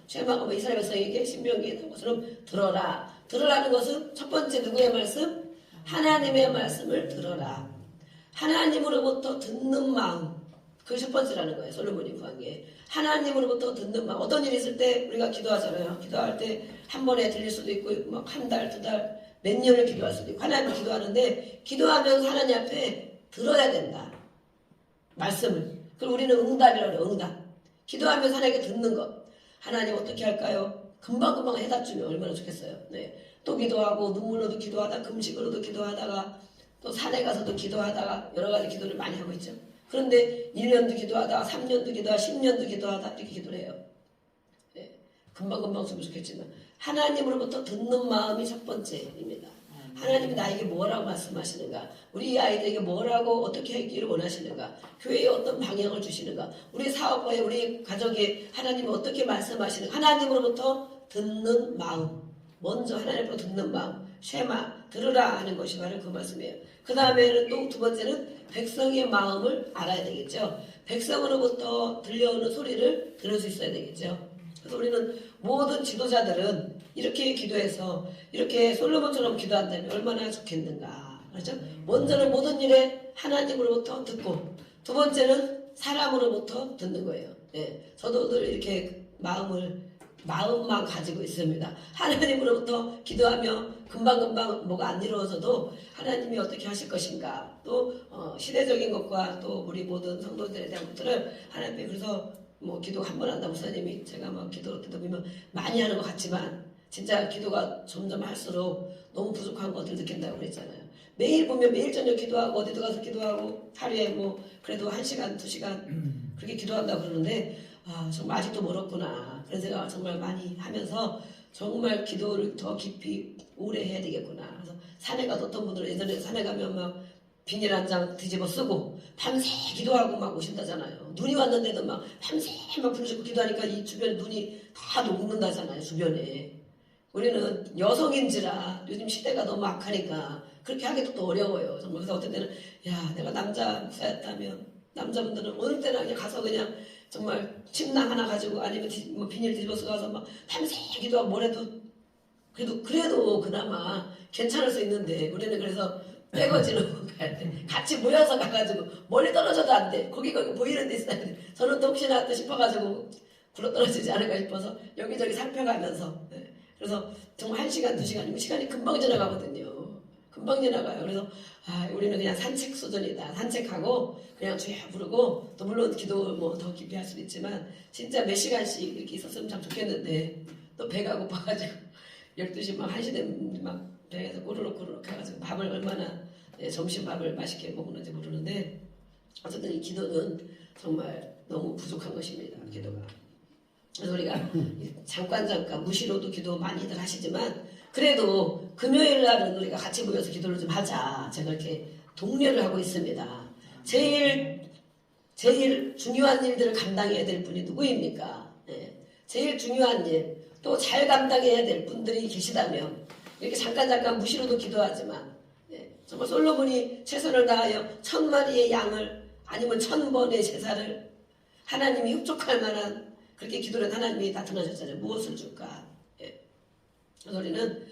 쉐마가 뭐 이스라엘 백성에게 신명기에 나온 것처럼 들어라. 들으라는 것은 첫 번째 누구의 말씀? 하나님의 말씀을 들어라. 하나님으로부터 듣는 마음. 그게 첫 번째라는 거예요. 솔로몬이 구한 게. 하나님으로부터 듣는 마음. 어떤 일이 있을 때 우리가 기도하잖아요. 기도할 때 한 번에 들릴 수도 있고 막 한 달, 두 달, 몇 년을 기도할 수도 있고 하나님을 기도하는데 기도하면서 하나님 앞에 들어야 된다. 말씀을. 그리고 우리는 응답이라고 해요. 응답. 기도하면서 하나님께 듣는 것. 하나님 어떻게 할까요? 금방금방 해답 주면 얼마나 좋겠어요. 네. 또 기도하고 눈물로도 기도하다가 금식으로도 기도하다가 또 산에 가서도 기도하다가 여러 가지 기도를 많이 하고 있죠. 그런데 1년도 기도하다가 3년도 기도하다가 10년도 기도하다 이렇게 기도를 해요. 네. 금방금방 주면 좋겠지만 하나님으로부터 듣는 마음이 첫 번째입니다. 하나님이 나에게 뭐라고 말씀하시는가? 우리 아이들에게 뭐라고 어떻게 하기를 원하시는가? 교회에 어떤 방향을 주시는가? 우리 사업과에 우리 가족에 하나님이 어떻게 말씀하시는가? 하나님으로부터 듣는 마음. 먼저 하나님으로부터 듣는 마음. 쉐마, 들으라 하는 것이 바로 그 말씀이에요. 그 다음에는 또 두 번째는 백성의 마음을 알아야 되겠죠. 백성으로부터 들려오는 소리를 들을 수 있어야 되겠죠. 그래서 우리는 모든 지도자들은 이렇게 기도해서 이렇게 솔로몬처럼 기도한다면 얼마나 좋겠는가. 그렇죠? 먼저는 모든 일에 하나님으로부터 듣고 두 번째는 사람으로부터 듣는 거예요. 예, 저도 늘 이렇게 마음만 가지고 있습니다. 하나님으로부터 기도하며 금방금방 뭐가 안 이루어져도 하나님이 어떻게 하실 것인가. 또 시대적인 것과 또 우리 모든 성도들에 대한 것들을 하나님께 그래서 뭐 기도 한 번 한다 목사님이 제가 막 기도 보면 많이 하는 것 같지만 진짜 기도가 점점 할수록 너무 부족한 것들 느낀다고 그랬잖아요. 매일 보면 매일 저녁 기도하고 어디도 가서 기도하고 하루에 뭐 그래도 1시간 2시간 그렇게 기도한다고 그러는데 아 정말 아직도 멀었구나 그런 생각을 정말 많이 하면서 정말 기도를 더 깊이 오래 해야 되겠구나. 그래서 산에 가도 어떤 분들은 예전에 산에 가면 막 비닐 한 장 뒤집어 쓰고 밤새 기도하고 막 오신다잖아요. 눈이 왔는데도 막 밤새 막 부르짖고 기도하니까 이 주변에 눈이 다 녹는다잖아요. 주변에. 우리는 여성인지라 요즘 시대가 너무 악하니까 그렇게 하기도 또 어려워요. 정말 그래서 어떤 때는 야 내가 남자 목사였다면 남자분들은 어느 때나 그냥 가서 그냥 정말 침낭 하나 가지고 아니면 뭐 비닐 뒤집어서 가서 막 밤새 기도하고 뭐래도 그래도 그나마 괜찮을 수 있는데 우리는 그래서 빼거지로 가야 돼. 같이 모여서 가가지고 멀리 떨어져도 안 돼. 거기 보이는 데 있어야 돼. 저는 또 혹시나 또 싶어가지고 굴러떨어지지 않을까 싶어서 여기저기 살펴가면서 네. 그래서 정말 1시간 2시간이면 시간이 금방 지나가거든요. 금방 지나가요. 그래서 아 우리는 그냥 산책 수준이다. 산책하고 그냥 주여 부르고 또 물론 기도 뭐 더 깊이 할 수도 있지만 진짜 몇 시간씩 이렇게 있었으면 참 좋겠는데 또 배가 고파가지고 12시 막 1시 되면 막 배에서 꼬르륵 해가지고 밥을 얼마나 점심밥을 맛있게 먹는지 모르는데 어쨌든 이 기도는 정말 너무 부족한 것입니다. 기도가. 그래서 우리가 잠깐 무시로도 기도 많이들 하시지만 그래도 금요일 날은 우리가 같이 모여서 기도를 좀 하자. 제가 이렇게 독려를 하고 있습니다. 제일 중요한 일들을 감당해야 될 분이 누구입니까? 네. 제일 중요한 일, 또 잘 감당해야 될 분들이 계시다면 이렇게 잠깐 무시로도 기도하지만 정말 솔로몬이 최선을 다하여 1000마리의 양을 아니면 1000번의 제사를 하나님이 흡족할 만한 그렇게 기도를 하나님이 나타나셨잖아요. 무엇을 줄까? 그래서 우리는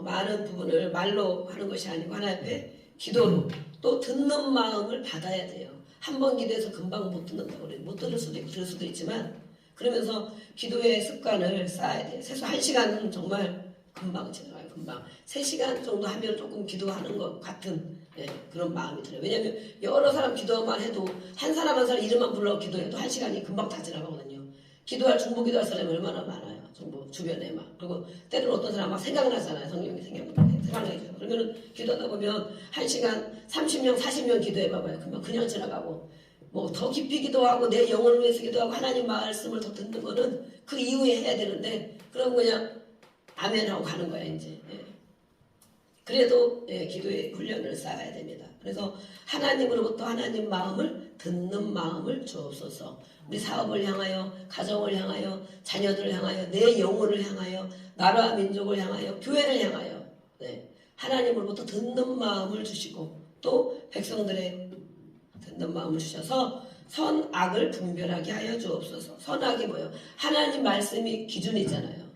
많은 부분을 말로 하는 것이 아니고 하나님 앞에 기도로 또 듣는 마음을 받아야 돼요. 한 번 기도해서 금방 못 듣는다고 그래요. 못 들을 수도 있고 들을 수도 있지만 그러면서 기도의 습관을 쌓아야 돼요. 최소 1시간은 정말 금방 지나가요. 금방 3시간 정도 하면 조금 기도하는 것 같은 그런 마음이 들어요. 왜냐하면 여러 사람 기도만 해도 한 사람 이름만 불러 기도해도 1시간이 금방 다 지나가거든요. 중보 기도할 사람이 얼마나 많아요. 전부 주변에 막. 그리고 때로는 어떤 사람 막 생각나잖아요. 성령이 생각나죠. 그러면은 기도하다 보면 1시간 30명 40명 기도해봐봐요. 그냥 지나가고 뭐 더 깊이 기도하고 내 영혼을 위해서 기도하고 하나님 말씀을 더 듣는 거는 그 이후에 해야 되는데 그럼 그냥 아멘 하고 가는 거야 이제. 예. 그래도 기도의 훈련을 쌓아야 됩니다. 그래서 하나님으로부터 하나님 마음을 듣는 마음을 주옵소서. 우리 사업을 향하여, 가정을 향하여, 자녀들을 향하여, 내 영혼을 향하여, 나라 민족을 향하여, 교회를 향하여 하나님으로부터 듣는 마음을 주시고 또 백성들의 듣는 마음을 주셔서 선악을 분별하게 하여 주옵소서. 선악이 뭐예요? 하나님 말씀이 기준이잖아요.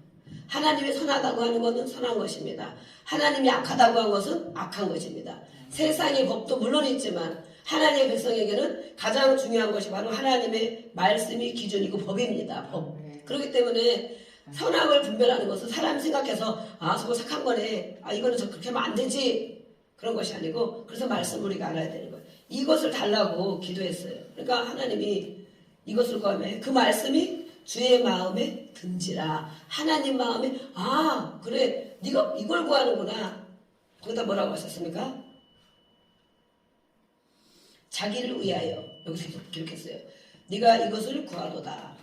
하나님이 선하다고 하는 것은 선한 것입니다. 하나님이 악하다고 한 것은 악한 것입니다. 세상의 법도 물론 있지만 하나님의 백성에게는 가장 중요한 것이 바로 하나님의 말씀이 기준이고 법입니다. 법. 그렇기 때문에 선악을 분별하는 것은 사람이 생각해서 저거 착한 거네. 이거는 그렇게 하면 안 되지. 그런 것이 아니고 그래서 말씀을 우리가 알아야 되는 거예요. 이것을 달라고 기도했어요. 그러니까 하나님이 이것을 구하면 그 말씀이 주의 마음에 든지라. 하나님 마음에 그래 네가 이걸 구하는구나. 거기다 뭐라고 하셨습니까? 자기를 위하여 여기서 기록했어요. 네가 이것을 구하도다.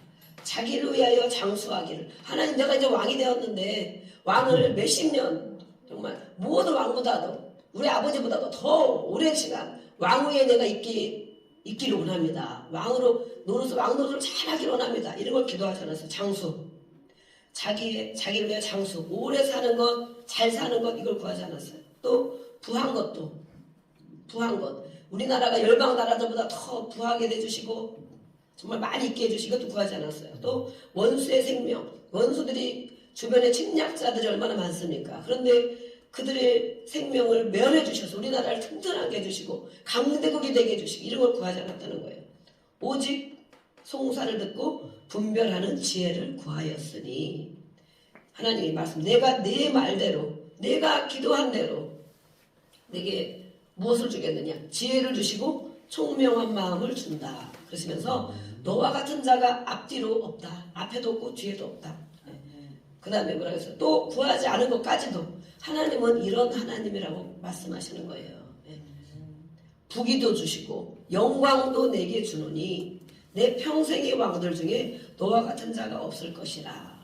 자기를 위하여 장수하기를. 하나님 내가 이제 왕이 되었는데 왕을 몇십 년 정말 모든 왕보다도 우리 아버지보다도 더 오랜 시간 왕 위에 내가 있기를 원합니다. 왕으로 왕노릇을 잘하기를 원합니다. 이런 걸 기도하지 않았어요. 장수. 자기를 위해 장수. 오래 사는 것, 잘 사는 것 이걸 구하지 않았어요. 또 부한 것도. 부한 것. 우리나라가 열방 나라들보다 더 부하게 해주시고 정말 많이 있게 해주시고 이것도 구하지 않았어요. 또 원수의 생명. 원수들이 주변에 침략자들이 얼마나 많습니까? 그런데 그들의 생명을 면해 주셔서 우리나라를 튼튼하게 해주시고 강대국이 되게 해주시고 이런 걸 구하지 않았다는 거예요. 오직 송사를 듣고 분별하는 지혜를 구하였으니 하나님이 말씀 내가 네 말대로 내가 기도한 대로 내게 무엇을 주겠느냐? 지혜를 주시고 총명한 마음을 준다. 그러시면서 너와 같은 자가 앞뒤로 없다. 앞에도 없고 뒤에도 없다. 그 다음에 뭐라고 했어요? 또 구하지 않은 것까지도 하나님은 이런 하나님이라고 말씀하시는 거예요. 부귀도 주시고 영광도 내게 주노니 내 평생의 왕들 중에 너와 같은 자가 없을 것이라.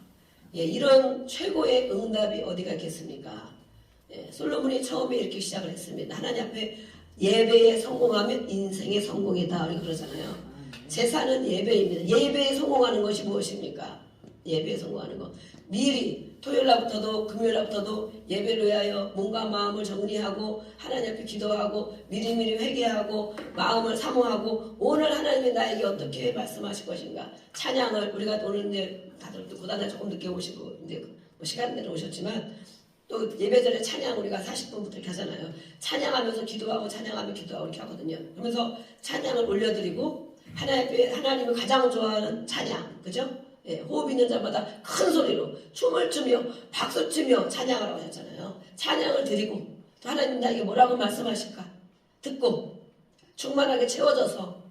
이런 최고의 응답이 어디가 있겠습니까? 솔로몬이 처음에 이렇게 시작을 했습니다. 하나님 앞에 예배에 성공하면 인생의 성공이다. 우리 그러잖아요. 제사는 예배입니다. 예배에 성공하는 것이 무엇입니까? 예배에 성공하는 것. 미리 토요일날부터도 금요일날부터도 예배를 위하여 몸과 마음을 정리하고 하나님 앞에 기도하고 미리미리 회개하고 마음을 사모하고 오늘 하나님이 나에게 어떻게 말씀하실 것인가. 찬양을 우리가 오늘 이제 다들 고단에 조금 늦게 오시고 이제 시간 내로 오셨지만 또 예배 전에 찬양 우리가 40분부터 이렇게 하잖아요. 찬양하면서 기도하고 찬양하면 기도하고 이렇게 하거든요. 그러면서 찬양을 올려드리고 하나님을 가장 좋아하는 찬양, 그죠? 호흡 있는 자마다 큰 소리로 춤을 추며 박수 치며 찬양하라고 하셨잖아요. 찬양을 드리고 또 하나님 나에게 뭐라고 말씀하실까 듣고 충만하게 채워져서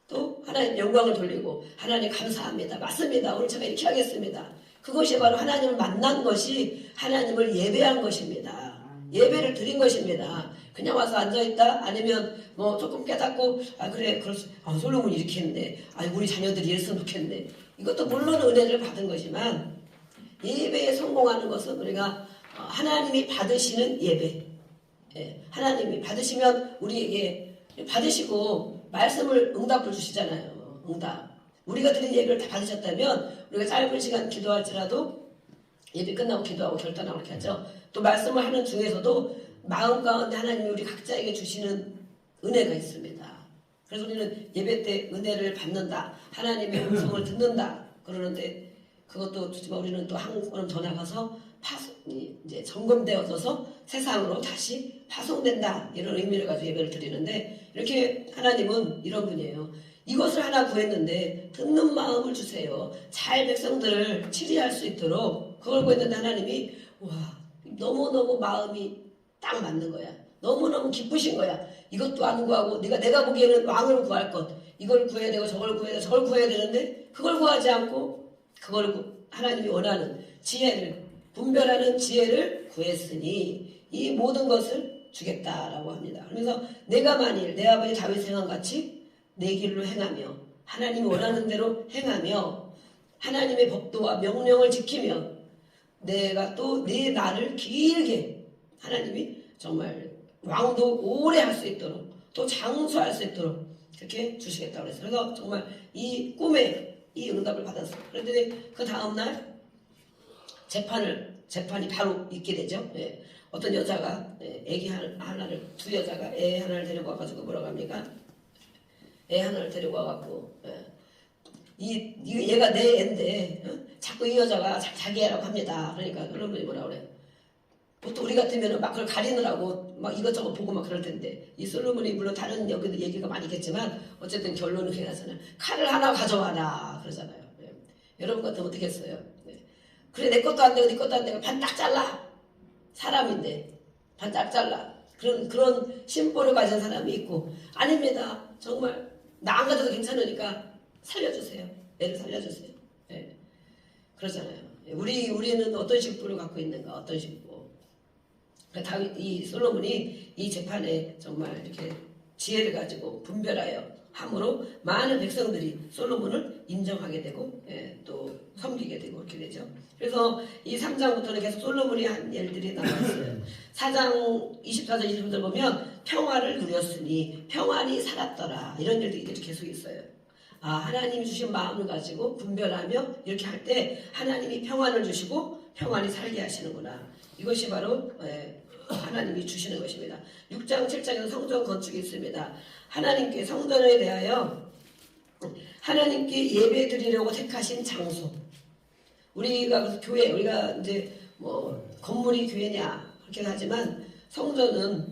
또 하나님 영광을 돌리고 하나님 감사합니다. 맞습니다. 오늘 제가 이렇게 하겠습니다. 그것이 바로 하나님을 만난 것이 하나님을 예배한 것입니다. 예배를 드린 것입니다. 그냥 와서 앉아있다 아니면 뭐 조금 깨닫고 그래 솔로몬이 이렇게 했네. 우리 자녀들이 이랬으면 좋겠네. 이것도 물론 은혜를 받은 것이지만 예배에 성공하는 것은 우리가 하나님이 받으시는 예배. 하나님이 받으시면 우리에게 받으시고 말씀을 응답을 주시잖아요. 응답. 우리가 드린 예배를 다 받으셨다면 우리가 짧은 시간 기도할지라도 예배 끝나고 기도하고 결단하고 이렇게 하죠. 또 말씀을 하는 중에서도 마음 가운데 하나님이 우리 각자에게 주시는 은혜가 있습니다. 그래서 우리는 예배 때 은혜를 받는다. 하나님의 음성을 듣는다. 그러는데 그것도 주지만 우리는 또 한 걸음 더 나가서 이제 점검되어져서 세상으로 다시 파송된다. 이런 의미를 가지고 예배를 드리는데 이렇게 하나님은 이런 분이에요. 이것을 하나 구했는데 듣는 마음을 주세요. 잘 백성들을 치리할 수 있도록 그걸 구했는데 하나님이 너무너무 마음이 딱 맞는 거야. 너무너무 기쁘신 거야. 이것도 안 구하고 내가 보기에는 왕을 구할 것 이걸 구해야 되고 저걸 구해야 되는데 그걸 구하지 않고 그걸 하나님이 원하는 지혜를 분별하는 지혜를 구했으니 이 모든 것을 주겠다라고 합니다. 그래서 내가 만일 내 아버지 다윗 행한 같이 내 길로 행하며 하나님이 원하는 대로 행하며 하나님의 법도와 명령을 지키면 내가 또 내 날을 길게 하나님이 정말 왕도 오래 할 수 있도록 또 장수할 수 있도록 그렇게 주시겠다고 했어요. 그래서 정말 이 꿈에 이 응답을 받았어요. 그런데 그 다음날 재판이 바로 있게 되죠. 예. 어떤 여자가 애기 하나를 두 여자가 애 하나를 데리고 와가지고 뭐라고 합니까? 애 하나를 데리고 와갖고 얘가 내 애인데 자꾸 이 여자가 자기 애라고 합니다. 그러니까 여러분이 뭐라 그래? 보통 우리 같으면 막 그걸 가리느라고 막 이것저것 보고 막 그럴 텐데 이 솔로몬이 물론 다른 여기도 얘기가 많이 있겠지만 어쨌든 결론은 그게 나잖아요. 칼을 하나 가져와라 그러잖아요. 네. 여러분 같으면 어떻게 했어요? 네. 그래 내 것도 안 되고 네 것도 안 되고 반 딱 잘라. 사람인데 반 딱 잘라. 그런 심보를 가진 사람이 있고 아닙니다. 정말 나 안 가져도 괜찮으니까 살려주세요. 애를 살려주세요. 네. 그러잖아요. 우리는 어떤 심보를 갖고 있는가 어떤 심보. 이 솔로몬이 이 재판에 정말 이렇게 지혜를 가지고 분별하여 함으로 많은 백성들이 솔로몬을 인정하게 되고 또 섬기게 되고 그렇게 되죠. 그래서 이 3장부터는 계속 솔로몬이 한 일들이 나왔어요. 4장 24절 25절 보면 평화를 누렸으니 평안히 살았더라 이런 일들이 계속 있어요. 하나님이 주신 마음을 가지고 분별하며 이렇게 할 때 하나님이 평안을 주시고 평안히 살게 하시는구나. 이것이 바로 하나님이 주시는 것입니다. 6장 7장에는 성전 건축이 있습니다. 하나님께 성전에 대하여 하나님께 예배 드리려고 택하신 장소. 우리가 교회 우리가 이제 뭐 건물이 교회냐 그렇게 하지만 성전은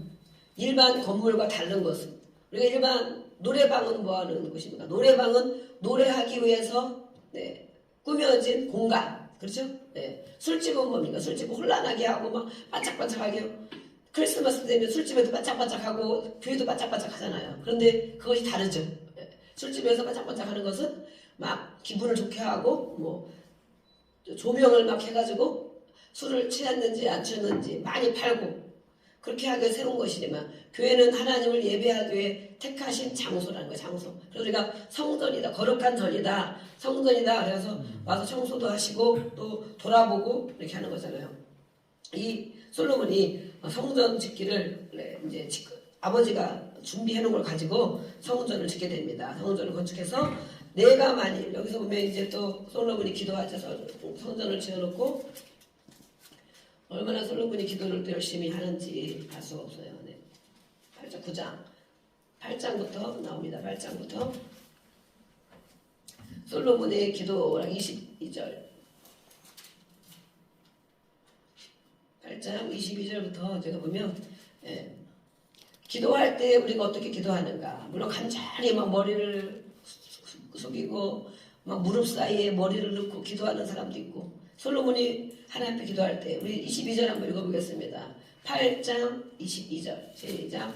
일반 건물과 다른 것은 우리가 일반 노래방은 뭐 하는 곳입니까? 노래방은 노래하기 위해서 꾸며진 공간. 그렇죠? 술집은 뭡니까? 술집은 혼란하게 하고 막 반짝반짝하게 크리스마스 되면 술집에도 반짝반짝하고 교회도 반짝반짝 하잖아요. 그런데 그것이 다르죠. 술집에서 반짝반짝하는 것은 막 기분을 좋게 하고 뭐 조명을 막 해가지고 술을 취했는지 안 취했는지 많이 팔고 그렇게 하게 새로운 것이지만 교회는 하나님을 예배하기 위해 택하신 장소라는 거예요. 장소. 그래서 우리가 성전이다. 거룩한 전이다. 성전이다. 그래서 와서 청소도 하시고 또 돌아보고 이렇게 하는 거잖아요. 이 솔로몬이 성전 짓기를 이제 아버지가 준비해 놓은 걸 가지고 성전을 짓게 됩니다. 성전을 건축해서 내가 만일 여기서 보면 이제 또 솔로몬이 기도하자 성전을 지어놓고 얼마나 솔로몬이 기도를 또 열심히 하는지 알 수가 없어요. 8장 9장 8장부터 나옵니다. 8장부터 솔로몬의 기도랑 22절 8장 22절부터 제가 보면 기도할 때 우리가 어떻게 기도하는가. 물론 간절히 막 머리를 숙이고 막 무릎 사이에 머리를 넣고 기도하는 사람도 있고 솔로몬이 하나님 앞에 기도할 때 우리 22절 한번 읽어보겠습니다. 8장 22절 시작.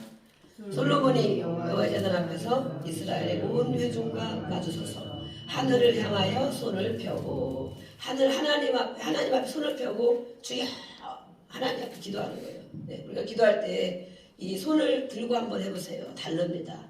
솔로몬이 여호와 제단 앞에서 이스라엘의 온 회중과 마주서서 하늘을 향하여 손을 펴고 하나님 앞에 손을 펴고 주여 하나님 앞에 기도하는 거예요. 우리가 기도할 때 이 손을 들고 한번 해보세요. 다릅니다.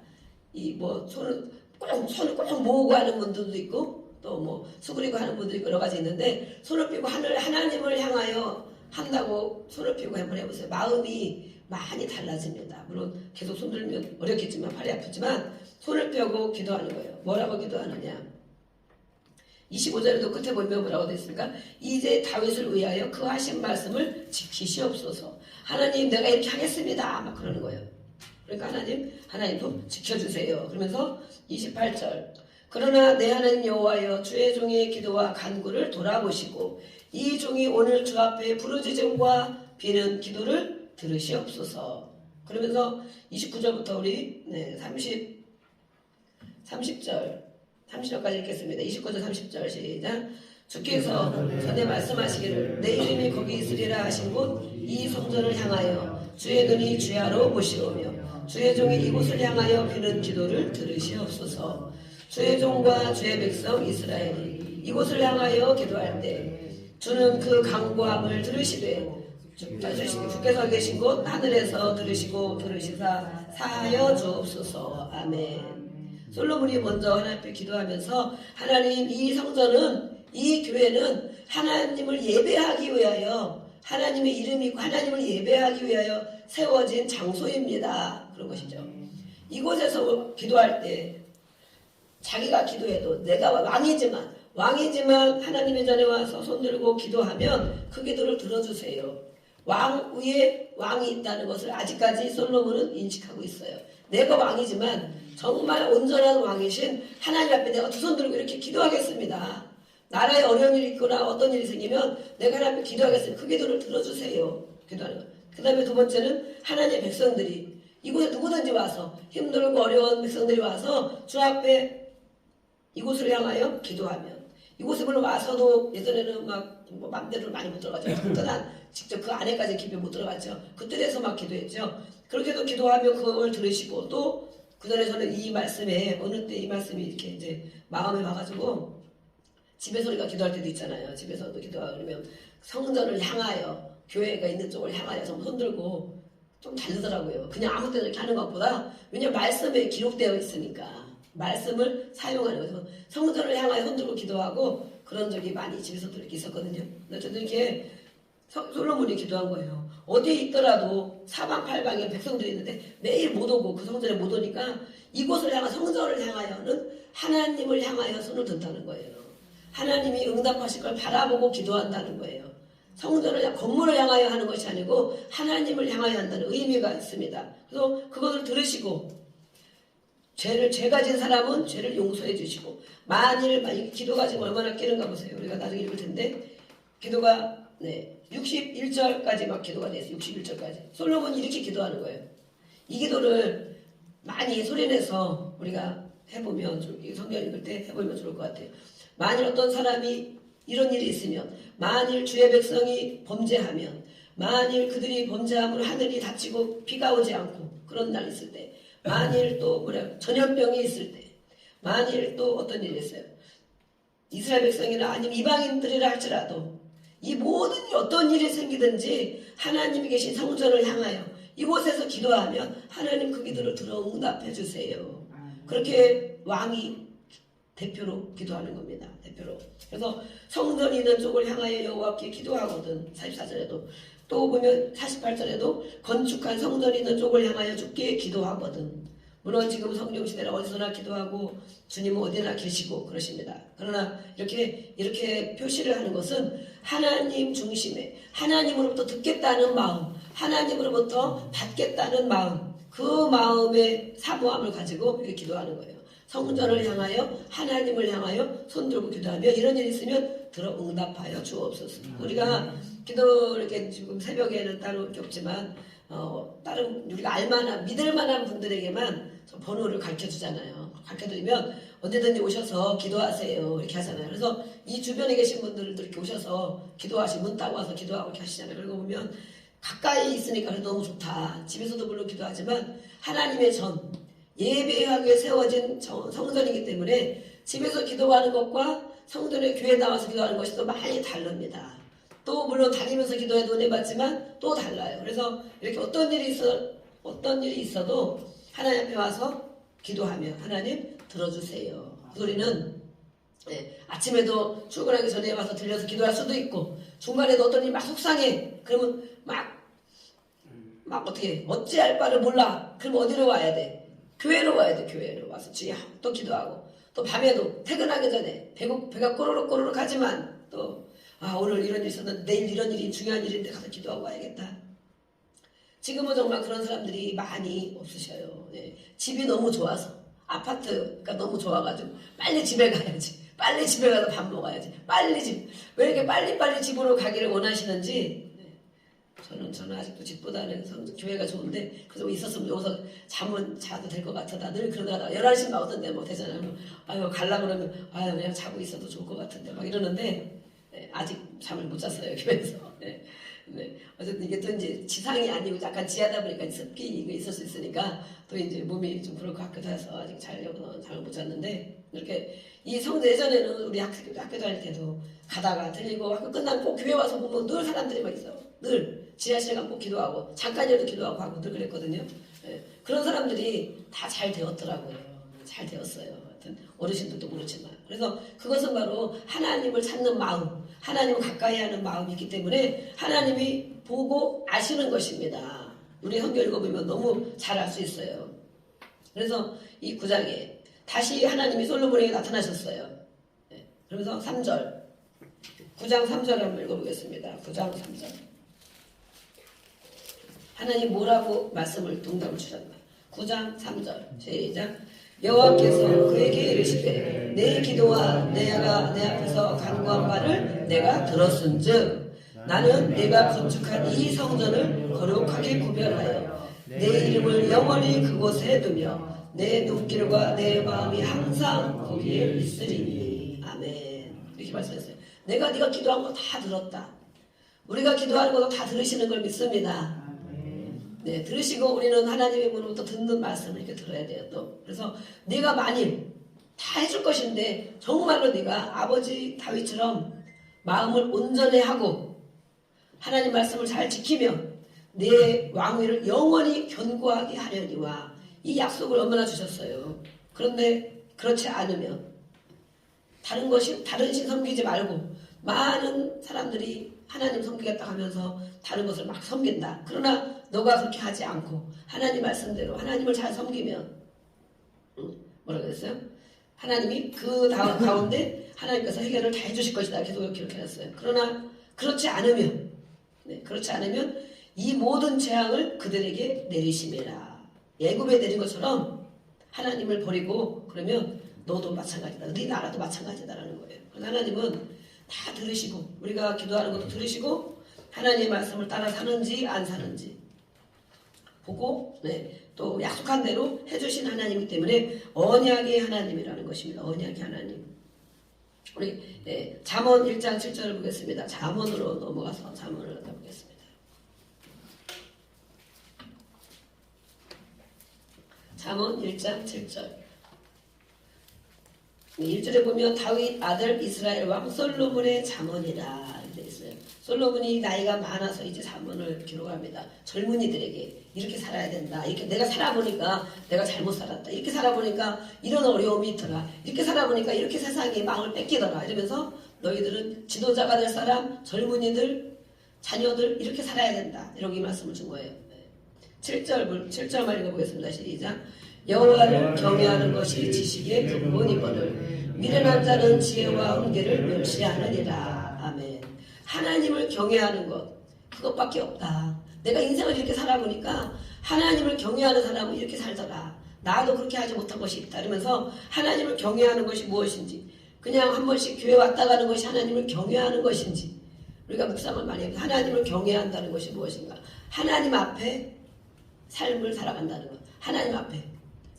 손을 꼭 모으고 하는 분들도 있고 또 뭐 수그리고 하는 분들도 있고 여러 가지 있는데 손을 펴고 하나님을 향하여 한다고 손을 펴고 한번 해보세요. 마음이 많이 달라집니다. 물론 계속 손 들면 어렵겠지만 팔이 아프지만 손을 펴고 기도하는 거예요. 뭐라고 기도하느냐. 25절에도 끝에 보면 뭐라고 되어 있습니까? 이제 다윗을 위하여 그 하신 말씀을 지키시옵소서. 하나님 내가 이렇게 하겠습니다. 막 그러는 거예요. 그러니까 하나님도 지켜주세요. 그러면서 28절 그러나 내 하나님 여호와여 주의 종의 기도와 간구를 돌아보시고 이 종이 오늘 주 앞에 부르짖음과 비는 기도를 들으시옵소서. 그러면서 29절부터 우리 30절까지 읽겠습니다. 29절 30절 시작. 주께서 전에 말씀하시기를 내 이름이 거기 있으리라 하신 곳 이 성전을 향하여 주의 눈이 주야로 보시오며 주의 종이 이곳을 향하여 비는 기도를 들으시옵소서. 주의 종과 주의 백성 이스라엘이 이곳을 향하여 기도할 때 주는 그 간구함을 들으시되 주께서 계신 곳 하늘에서 들으시고 들으시사 사하여 주옵소서. 아멘. 솔로몬이 먼저 하나님 앞에 기도하면서 하나님 이 성전은 이 교회는 하나님을 예배하기 위하여 하나님의 이름이 있고 하나님을 예배하기 위하여 세워진 장소입니다. 그런 것이죠. 이곳에서 기도할 때 자기가 기도해도 내가 왕이지만 하나님의 전에 와서 손들고 기도하면 그 기도를 들어주세요. 왕 위에 왕이 있다는 것을 아직까지 솔로몬은 인식하고 있어요. 내가 왕이지만 정말 온전한 왕이신 하나님 앞에 내가 두 손 들고 이렇게 기도하겠습니다. 나라에 어려운 일이 있거나 어떤 일이 생기면 내가 하나님 앞에 기도하겠습니다. 그 기도를 들어주세요. 기도하는 것. 그 다음에 두 번째는 하나님의 백성들이 이곳에 누구든지 와서 힘들고 어려운 백성들이 와서 주 앞에 이곳을 향하여 기도하면 이곳에 물론 와서도 예전에는 막 뭐 맘대로 많이 못 들어가죠. 그때는 직접 그 안에까지 깊이 못 들어갔죠. 그 뜰에서 막 기도했죠. 그렇게도 기도하며 그걸 들으시고 또 그전에서는 이 말씀에 어느 때 이 말씀이 이렇게 이제 마음에 와가지고 집에서 우리가 기도할 때도 있잖아요. 집에서도 기도하고 그러면 성전을 향하여 교회가 있는 쪽을 향하여 좀 손들고 좀 다르더라고요. 그냥 아무 때나 이렇게 하는 것보다 왜냐면 말씀에 기록되어 있으니까 말씀을 사용하는 거죠. 성전을 향하여 손들고 기도하고 그런 적이 많이 집에서도 이렇게 있었거든요. 저도 이렇게 솔로몬이 기도한 거예요. 어디에 있더라도 사방팔방에 백성들이 있는데 매일 못 오고 그 성전에 못 오니까 이곳을 향한 성전을 향하여는 하나님을 향하여 손을 든다는 거예요. 하나님이 응답하실 걸 바라보고 기도한다는 거예요. 성전을 건물을 향하여 하는 것이 아니고 하나님을 향하여 한다는 의미가 있습니다. 그래서 그것을 들으시고 죄 가진 사람은 죄를 용서해 주시고 만일 기도가 지금 얼마나 깨는가 보세요. 우리가 나중에 읽을 텐데 기도가 61절까지 막 기도가 됐어요. 61절까지 솔로몬이 이렇게 기도하는 거예요. 이 기도를 많이 소리내서 우리가 해보면 성경 읽을 때 해보면 좋을 것 같아요. 만일 어떤 사람이 이런 일이 있으면 만일 주의 백성이 범죄하면 만일 그들이 범죄함으로 하늘이 닫히고 비가 오지 않고 그런 날 있을 때 만일 또 전염병이 있을 때 만일 또 어떤 일이 있어요. 이스라엘 백성이나 아니면 이방인들이라 할지라도 이 모든 어떤 일이 생기든지 하나님이 계신 성전을 향하여 이곳에서 기도하면 하나님 그 기도를 들어 응답해 주세요. 그렇게 왕이 대표로 기도하는 겁니다. 대표로. 그래서 성전이 있는 쪽을 향하여 여호와께 기도하거든. 44절에도 또 보면 48절에도 건축한 성전이 있는 쪽을 향하여 주께 기도하거든. 물론 지금 성경시대라 어디서나 기도하고 주님은 어디나 계시고 그러십니다. 그러나 이렇게 표시를 하는 것은 하나님 중심에 하나님으로부터 듣겠다는 마음, 하나님으로부터 받겠다는 마음, 그 마음의 사모함을 가지고 이렇게 기도하는 거예요. 성전을 향하여 하나님을 향하여 손들고 기도하며 이런 일이 있으면 들어 응답하여 주옵소서. 우리가 기도 이렇게 지금 새벽에는 따로 이렇게 없지만 다른 우리가 알만한 믿을만한 분들에게만 번호를 가르쳐 주잖아요. 가르쳐 드리면 언제든지 오셔서 기도하세요 이렇게 하잖아요. 그래서 이 주변에 계신 분들도 이렇게 오셔서 기도하시고 문 따고 와서 기도하고 이렇게 하시잖아요. 그러고 보면 가까이 있으니까 너무 좋다. 집에서도 물론 기도하지만 하나님의 전 예배하기 위해 세워진 성전이기 때문에 집에서 기도하는 것과 성전에 교회 나와서 기도하는 것이 또 많이 다릅니다. 또 물론 다니면서 기도해도 은혜 받지만 또 달라요. 그래서 이렇게 어떤 일이 있어도 하나님 앞에 와서 기도하며 하나님 들어주세요. 그 소리는 아침에도 출근하기 전에 와서 들려서 기도할 수도 있고 중간에도 어떤 일이 막 속상해. 그러면 막 어떻게 어찌할 바를 몰라. 그럼 어디로 와야 돼? 교회로 와야 돼. 교회로 와서 주여 또 기도하고 또 밤에도 퇴근하기 전에 배가 꼬르륵 하지만 또 오늘 이런 일이 있었는데 내일 이런 일이 중요한 일인데 가서 기도하고 와야겠다. 지금은 정말 그런 사람들이 많이 없으셔요. 집이 너무 좋아서 아파트가 너무 좋아가지고 빨리 집에 가야지. 빨리 집에 가서 밥 먹어야지. 왜 이렇게 빨리 집으로 가기를 원하시는지 저는 아직도 집보다는 교회가 좋은데 그래서 있었으면 여기서 잠은 자도 될 것 같아. 나 늘 그러다가 11시 나오던데 뭐 되잖아요. 갈라 그러면 그냥 자고 있어도 좋을 것 같은데 막 이러는데 아직 잠을 못 잤어요. 교회에서. 네. 어쨌든 이게 또 이제 지상이 아니고 약간 지하다 보니까 습기 이거 있을 수 있으니까 또 이제 몸이 좀 그럴 것 같기도 해서 아직 잠을 못 잤는데 이렇게 이 성도 예전에는 우리 학교 다닐 때도 가다가 들리고 학교 끝나면 꼭 교회 와서 보면 늘 사람들이 막 있어. 늘 지하실에 가면 꼭 기도하고 잠깐이라도 기도하고 하고 늘 그랬거든요. 예. 그런 사람들이 다 잘 되었더라고요. 잘 되었어요. 하여튼 어르신들도 그렇지만 그래서 그것은 바로 하나님을 찾는 마음, 하나님을 가까이 하는 마음이 있기 때문에 하나님이 보고 아시는 것입니다. 우리 성경 읽어보면 너무 잘 알 수 있어요. 그래서 이 9장에 다시 하나님이 솔로몬에게 나타나셨어요. 네. 그러면서 3절 9장 3절 한번 읽어보겠습니다. 9장 3절 하나님 뭐라고 말씀을 응답을 주셨나. 9장 3절 시작. 여호와께서 그에게 이르시되 내 기도와 내가 내 앞에서 간구한 바를 내가 들었은즉 나는 내가 건축한 이 성전을 거룩하게 구별하여 내 이름을 영원히 그곳에 두며 내 눈길과 내 마음이 항상 거기에 있으리니. 아멘. 이렇게 말씀했어요. 내가 네가 기도한 거 다 들었다. 우리가 기도하는 것도 다 들으시는 걸 믿습니다. 네, 들으시고 우리는 하나님의 문으로부터 듣는 말씀을 이렇게 들어야 돼요. 또 그래서 네가 만일 다 해줄 것인데 정말로 네가 아버지 다윗처럼 마음을 온전히 하고 하나님 말씀을 잘 지키며 내 왕위를 영원히 견고하게 하려니와 이 약속을 얼마나 주셨어요. 그런데 그렇지 않으면 다른 신 섬기지 말고 많은 사람들이 하나님 섬기겠다 하면서 다른 것을 막 섬긴다. 그러나 너가 그렇게 하지 않고 하나님 말씀대로 하나님을 잘 섬기면 뭐라고 그랬어요? 하나님이 그 가운데 하나님께서 해결을 다 해주실 것이다. 계속 기록해놨어요. 그러나 그렇지 않으면 그렇지 않으면 이 모든 재앙을 그들에게 내리심이라. 애굽에 내린 것처럼 하나님을 버리고 그러면 너도 마찬가지다. 네 나라도 마찬가지다라는 거예요. 그래서 하나님은 다 들으시고 우리가 기도하는 것도 들으시고 하나님의 말씀을 따라 사는지 안 사는지 보고 또 약속한 대로 해주신 하나님이기 때문에 언약의 하나님이라는 것입니다. 언약의 하나님. 우리 잠언 1장 7절을 보겠습니다. 잠언으로 넘어가서 잠언을 보겠습니다. 잠언 1장 7절 1절에 보면 다윗 아들 이스라엘 왕 솔로몬의 잠언이라 이렇게 있어요. 솔로몬이 나이가 많아서 이제 잠언을 기록합니다. 젊은이들에게 이렇게 살아야 된다. 이렇게 내가 살아보니까 내가 잘못 살았다. 이렇게 살아보니까 이런 어려움이 있더라. 이렇게 살아보니까 이렇게 세상이 마음을 뺏기더라. 이러면서 너희들은 지도자가 될 사람, 젊은이들, 자녀들 이렇게 살아야 된다. 이렇게 말씀을 준 거예요. 7절만 읽어보겠습니다. 시작. 여호와를 경외하는 것이 지식의 근본이거늘 미련한 자는 지혜와 훈계를 멸시하느니라. 아멘. 하나님을 경외하는 것 그것밖에 없다. 내가 인생을 이렇게 살아보니까 하나님을 경외하는 사람은 이렇게 살더라. 나도 그렇게 하지 못한 것이 있다. 이러면서 하나님을 경외하는 것이 무엇인지 그냥 한 번씩 교회 왔다 가는 것이 하나님을 경외하는 것인지 우리가 묵상을 많이 해요. 하나님을 경외한다는 것이 무엇인가. 하나님 앞에 삶을 살아간다는 것. 하나님 앞에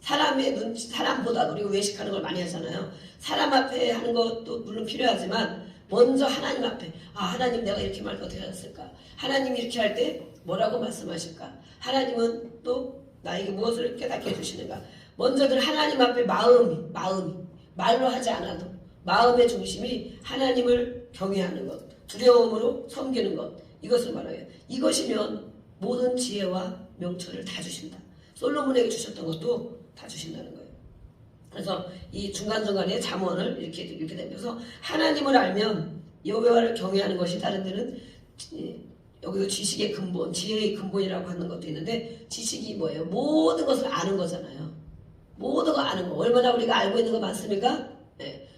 사람의 눈치, 사람보다 우리가 외식하는 걸 많이 하잖아요. 사람 앞에 하는 것도 물론 필요하지만 먼저 하나님 앞에 하나님 내가 이렇게 말할 때 어떻게 하셨을까? 하나님이 이렇게 할 때 뭐라고 말씀하실까? 하나님은 또 나에게 무엇을 깨닫게 해주시는가? 먼저들 하나님 앞에 마음이 말로 하지 않아도 마음의 중심이 하나님을 경외하는 것, 두려움으로 섬기는 것 이것을 말해요. 이것이면 모든 지혜와 명철을 다 주신다. 솔로몬에게 주셨던 것도 다 주신다는 거예요. 그래서 이 중간중간에 잠언을 이렇게 되면서 하나님을 알면 여호와를 경외하는 것이 다른 데는 여기도 지식의 근본, 지혜의 근본이라고 하는 것도 있는데 지식이 뭐예요? 모든 것을 아는 거잖아요. 모든 거 아는 거. 얼마나 우리가 알고 있는 거 많습니까?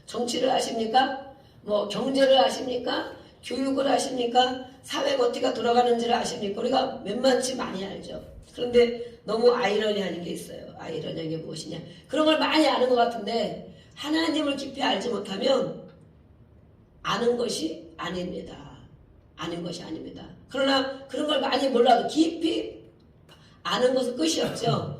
정치를 아십니까? 뭐 경제를 아십니까? 교육을 아십니까? 사회가 어떻게 돌아가는지를 아십니까? 우리가 웬만치 많이 알죠. 그런데 너무 아이러니한 게 있어요. 아이러니한 게 무엇이냐? 그런 걸 많이 아는 것 같은데 하나님을 깊이 알지 못하면 아는 것이 아닙니다. 아는 것이 아닙니다. 그러나 그런 걸 많이 몰라도 깊이 아는 것은 끝이 없죠.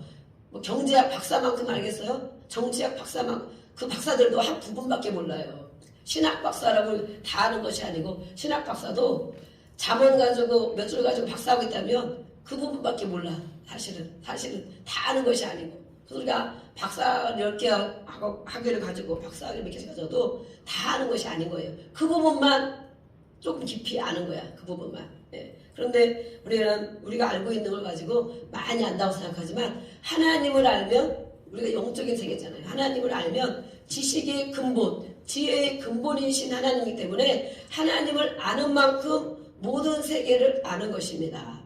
뭐 경제학 박사만큼 알겠어요? 정치학 박사만큼 그 박사들도 한 부분밖에 몰라요. 신학 박사라고 다 아는 것이 아니고 신학 박사도 잠언 가지고 몇 줄 가지고 박사하고 있다면 그 부분밖에 몰라. 사실은 다 아는 것이 아니고. 그래서 우리가 박사 10개 학위를 가지고 박사학위 몇 개 가져도 다 아는 것이 아닌 거예요. 그 부분만 조금 깊이 아는 거야. 그 부분만. 예. 그런데 우리가 알고 있는 걸 가지고 많이 안다고 생각하지만 하나님을 알면 우리가 영적인 세계잖아요. 하나님을 알면 지식의 근본, 지혜의 근본이신 하나님이기 때문에 하나님을 아는 만큼 모든 세계를 아는 것입니다.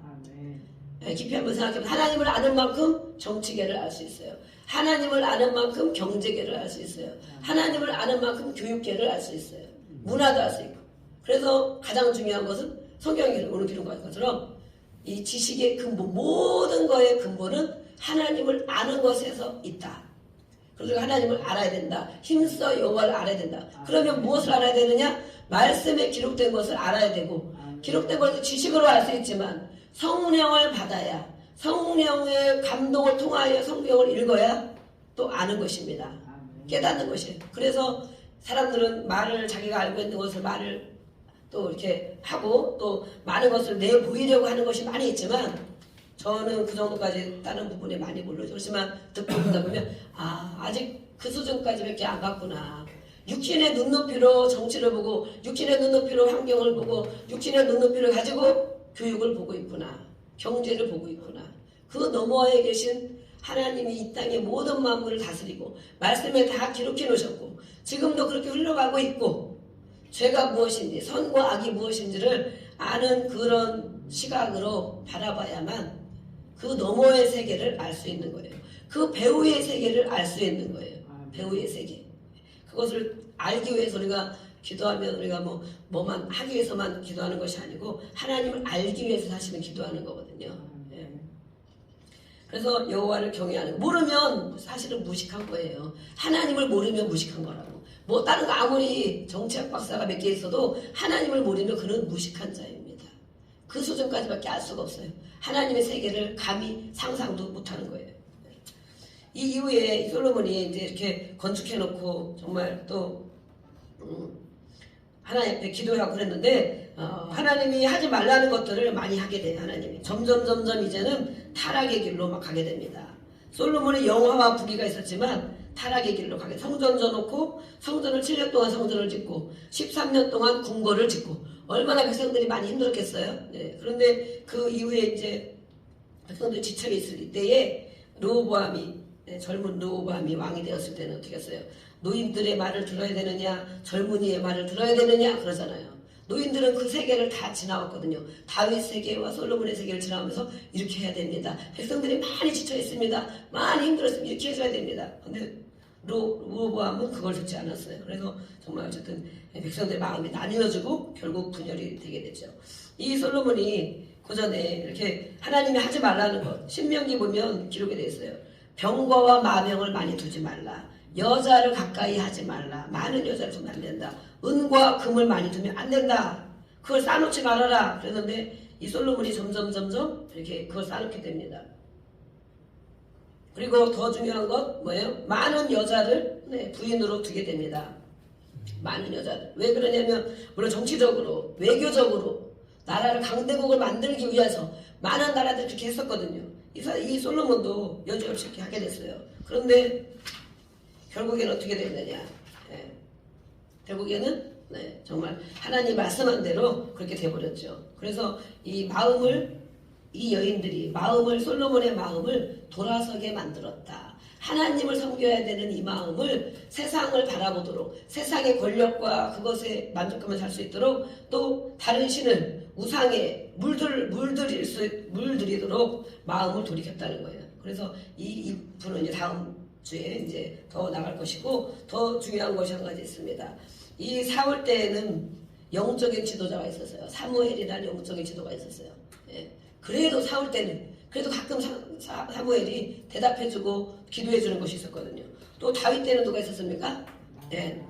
네, 깊이 한번 생각해보면 하나님을 아는 만큼 정치계를 알 수 있어요. 하나님을 아는 만큼 경제계를 알 수 있어요. 하나님을 아는 만큼 교육계를 알 수 있어요. 문화도 알 수 있고. 그래서 가장 중요한 것은 성경이 오늘 기록한 것처럼 이 지식의 근본, 모든 거의 근본은 하나님을 아는 것에서 있다. 그래서 하나님을 알아야 된다. 힘써 여호와를 알아야 된다. 그러면 무엇을 알아야 되느냐? 말씀에 기록된 것을 알아야 되고, 기록된 것을 지식으로 알 수 있지만 성령을 받아야, 성령의 감동을 통하여 성경을 읽어야 또 아는 것입니다. 깨닫는 것이에요. 그래서 사람들은 말을, 자기가 알고 있는 것을 말을 또 이렇게 하고 또 많은 것을 내보이려고 하는 것이 많이 있지만, 저는 그 정도까지 다른 부분에 많이 모르죠. 그렇지만 듣고 보다 보면 아직 그 수준까지밖에 안 갔구나. 육신의 눈높이로 정치를 보고, 육신의 눈높이로 환경을 보고, 육신의 눈높이를 가지고 교육을 보고 있구나. 경제를 보고 있구나. 그 너머에 계신 하나님이 이 땅의 모든 만물을 다스리고 말씀에 다 기록해 놓으셨고 지금도 그렇게 흘러가고 있고, 죄가 무엇인지 선과 악이 무엇인지를 아는 그런 시각으로 바라봐야만 그 너머의 세계를 알 수 있는 거예요. 그 배후의 세계를 알 수 있는 거예요. 배후의 세계. 그것을 알기 위해서 우리가 기도하면 우리가 뭐만 하기 위해서만 기도하는 것이 아니고 하나님을 알기 위해서 사실은 기도하는 거거든요. 예. 그래서 여호와를 경외하는, 모르면 사실은 무식한 거예요. 하나님을 모르면 무식한 거라고. 다른 거 아무리 정치학 박사가 몇 개 있어도 하나님을 모르면 그는 무식한 자입니다. 그 수준까지밖에 알 수가 없어요. 하나님의 세계를 감히 상상도 못하는 거예요. 이 이후에 솔로몬이 이제 이렇게 건축해놓고 정말 또 하나님 앞에 기도하고 그랬는데 하나님이 하지 말라는 것들을 많이 하게 돼요. 하나님이 점점 이제는 타락의 길로 막 가게 됩니다. 솔로몬의 영화와 부귀가 있었지만 타락의 길로 가게, 성전 져놓고 성전을 7년 동안 성전을 짓고 13년 동안 궁궐을 짓고 얼마나 백성들이 많이 힘들었겠어요. 네. 그런데 그 이후에 이제 백성들이 지쳐 있을 이때에 르호보암이, 젊은 르호보암이 왕이 되었을 때는 어떻게 했어요? 노인들의 말을 들어야 되느냐, 젊은이의 말을 들어야 되느냐 그러잖아요. 노인들은 그 세계를 다 지나왔거든요. 다윗 세계와 솔로몬의 세계를 지나오면서 이렇게 해야 됩니다. 백성들이 많이 지쳐 있습니다. 많이 힘들었으면 이렇게 해줘야 됩니다. 근데 르호보암은 그걸 듣지 않았어요. 그래서 정말 어쨌든 백성들의 마음이 나뉘어지고 결국 분열이 되게 되죠. 이 솔로몬이 그 전에 이렇게 하나님이 하지 말라는 것, 신명기 보면 기록이 되어 있어요. 병거와 마병을 많이 두지 말라. 여자를 가까이 하지 말라. 많은 여자를 두면 안 된다. 은과 금을 많이 두면 안 된다. 그걸 쌓아놓지 말아라. 그랬는데 이 솔로몬이 점점 이렇게 그걸 쌓아놓게 됩니다. 그리고 더 중요한 것 뭐예요? 많은 여자를 부인으로 두게 됩니다. 많은 여자를. 왜 그러냐면 물론 정치적으로, 외교적으로 나라를 강대국을 만들기 위해서 많은 나라들이 그렇게 했었거든요. 이 솔로몬도 여지없이 이렇게 하게 됐어요. 그런데 결국에는 어떻게 됐느냐? 결국에는 정말 하나님 말씀한 대로 그렇게 돼버렸죠. 그래서 이 여인들이 솔로몬의 마음을 돌아서게 만들었다. 하나님을 섬겨야 되는 이 마음을 세상을 바라보도록, 세상의 권력과 그것에 만족하며 살 수 있도록, 또 다른 신을 우상에 물들이도록 마음을 돌이켰다는 거예요. 그래서 이 분은 이제 다음 주에 이제 더 나갈 것이고, 더 중요한 것이 한 가지 있습니다. 이 사울 때에는 영적인 지도자가 있었어요. 사무엘이라는 영적인 지도가 있었어요. 그래도 사울 때는 그래도 가끔 사무엘이 대답해주고 기도해주는 것이 있었거든요. 또 다윗 때는 누가 있었습니까?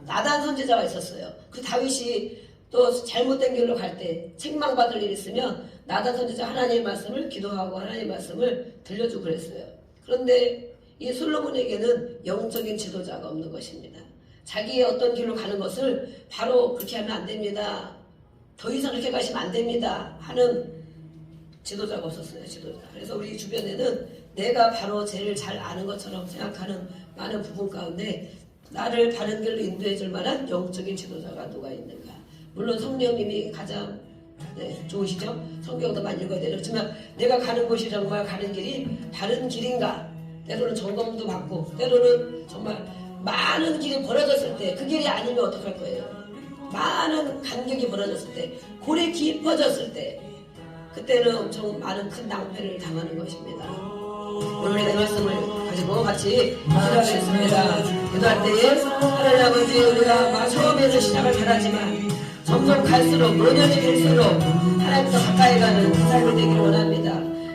나단 선지자가 있었어요. 그 다윗이 또 잘못된 길로 갈 때 책망받을 일이 있으면 나단 선지자 하나님의 말씀을 기도하고 하나님의 말씀을 들려주고 그랬어요. 그런데 이 솔로몬에게는 영적인 지도자가 없는 것입니다. 자기의 어떤 길로 가는 것을 바로 그렇게 하면 안 됩니다. 더 이상 이렇게 가시면 안 됩니다 하는 지도자가 없었어요. 지도자. 그래서 우리 주변에는 내가 바로 제일 잘 아는 것처럼 생각하는 많은 부분 가운데 나를 바른 길로 인도해 줄 만한 영적인 지도자가 누가 있는가. 물론 성령님이 가장 좋으시죠. 성경도 많이 읽어야 되죠. 그렇지만 내가 가는 곳이 정말 가는 길이 바른 길인가. 때로는 점검도 받고 때로는 정말 많은 길이 벌어졌을 때 그 길이 아니면 어떡할 거예요. 많은 간격이 벌어졌을 때 골이 깊어졌을 때 그때는 엄청 많은 큰 낭패를 당하는 것입니다. 오늘 이 말씀을 가지고 같이 기도하겠습니다. 기도할 때에 하나님 아버지 우리가 처음에는 시작을 잘하지만 점점 갈수록 노년이 될수록 하나님과 가까이 가는 그 삶이 되기를 원합니다.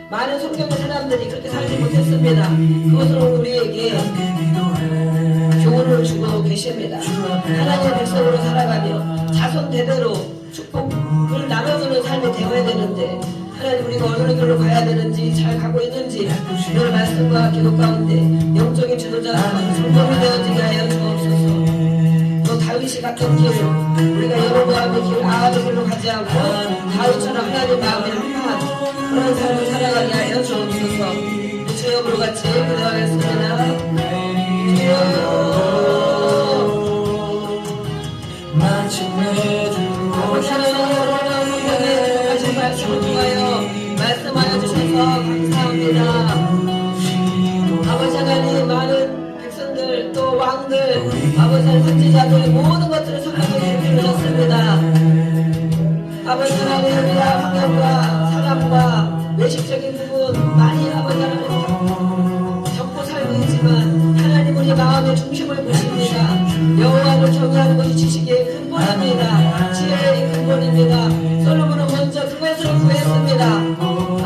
많은 성경의 사람들이 그렇게 살지 못했습니다. 그것으로 우리에게 교훈을 주고 계십니다. 하나님의 백성으로 살아가며 자손 대대로 축복을 나눠주는 삶이 되어야 되는데 하나님 우리가 어느 길로 가야 되는지 잘 가고 있는지 오늘 말씀과 기도 가운데 영적인 지도자가 성공이 되어지게 하여 주옵소서. 또 다윗이 같은 길 우리가 여로보암의 길 아합의 길로 가지 않고 다윗처럼 하나님 마음에 합한 그런 삶을 살아가게 하여 주옵소서. 주여 우리 같이 기도하겠습니다. 주여 마침내 아버지 하나님 하신 말씀을 통하여 말씀하여 주셔서 감사합니다. 아버지 하나님 많은 백성들 또 왕들 아버지 하나님 선지자들 모든 것들을 성경에 기록하셨습니다. 아버지 하나님 우리가 환경과 사람과 외식적인 부분 많이 아버지 하나님 겪고 살고 있지만 하나님 우리 마음의 중심을 보십니다. 여호와를 경외하는 것이 지식의 근본입니다. 지혜의 근본입니다. 솔로몬은 먼저 그것을 구했습니다.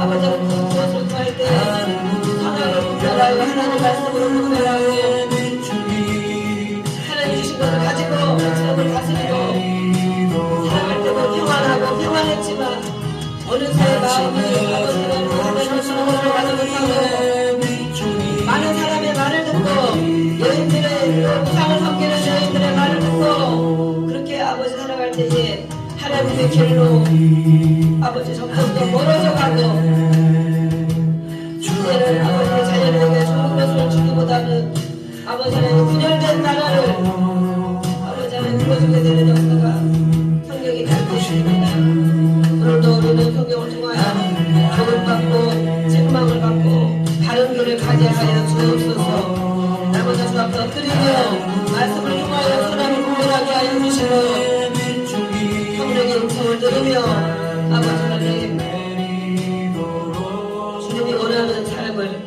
아버지 하나님 그것을 구할 때 선악을 분별하고 하나님 말씀으로 분별하고 하나님 주신 것을 가지고 백성을 다스리고 살아갈 때도 평안하고 평안했지만 어느새 마음이 아버지 하나님의 수능으로 가지 못하고 많은 사람의 말을 듣고 여인들의 우상을 섬기는 여인들의 말을 듣고 그렇게 아버지 살아갈 때에 하나님의 길로 아버지 점점 더 멀어져 가고 이제는 아버지의 자녀들에게 좋은 것을 주기보다는 아버지 하나님 분열된 나라를 아버지 하나님 불러주게 되는 역사가 성경이 담고 있습니다. 오늘도 우리는 성경을 통하여 교훈받고 책망을 받고 바른 길을 가게 하여 주옵소서. 나머지 주 앞에 엎드리며 말씀을 통하여 사람을 구별하게 하여 주시고 성령의 음성을 들으며 아버지 하나님 주님이 원하는 삶을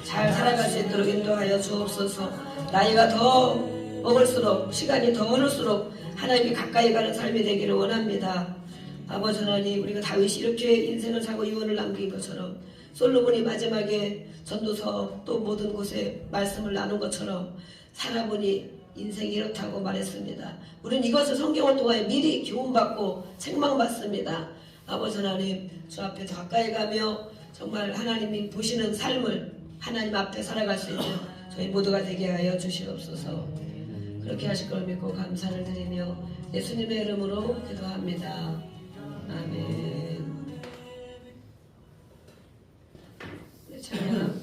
잘 살아갈 수 있도록 인도하여 주옵소서. 나이가 더 먹을수록 시간이 더 흐를수록 하나님이 가까이 가는 삶이 되기를 원합니다. 아버지 하나님 우리가 다윗이 이렇게 인생을 사고 유언을 남긴 것처럼 솔로몬이 마지막에 전도서 또 모든 곳에 말씀을 나눈 것처럼 살아보니 인생이 이렇다고 말했습니다. 우리는 이것을 성경을 통하여 미리 교훈받고 책망받습니다. 아버지 하나님 주 앞에 더 가까이 가며 정말 하나님이 보시는 삶을 하나님 앞에 살아갈 수 있는 저희 모두가 되게 하여 주시옵소서. 그렇게 하실 걸 믿고 감사를 드리며 예수님의 이름으로 기도합니다. 아멘. 찬양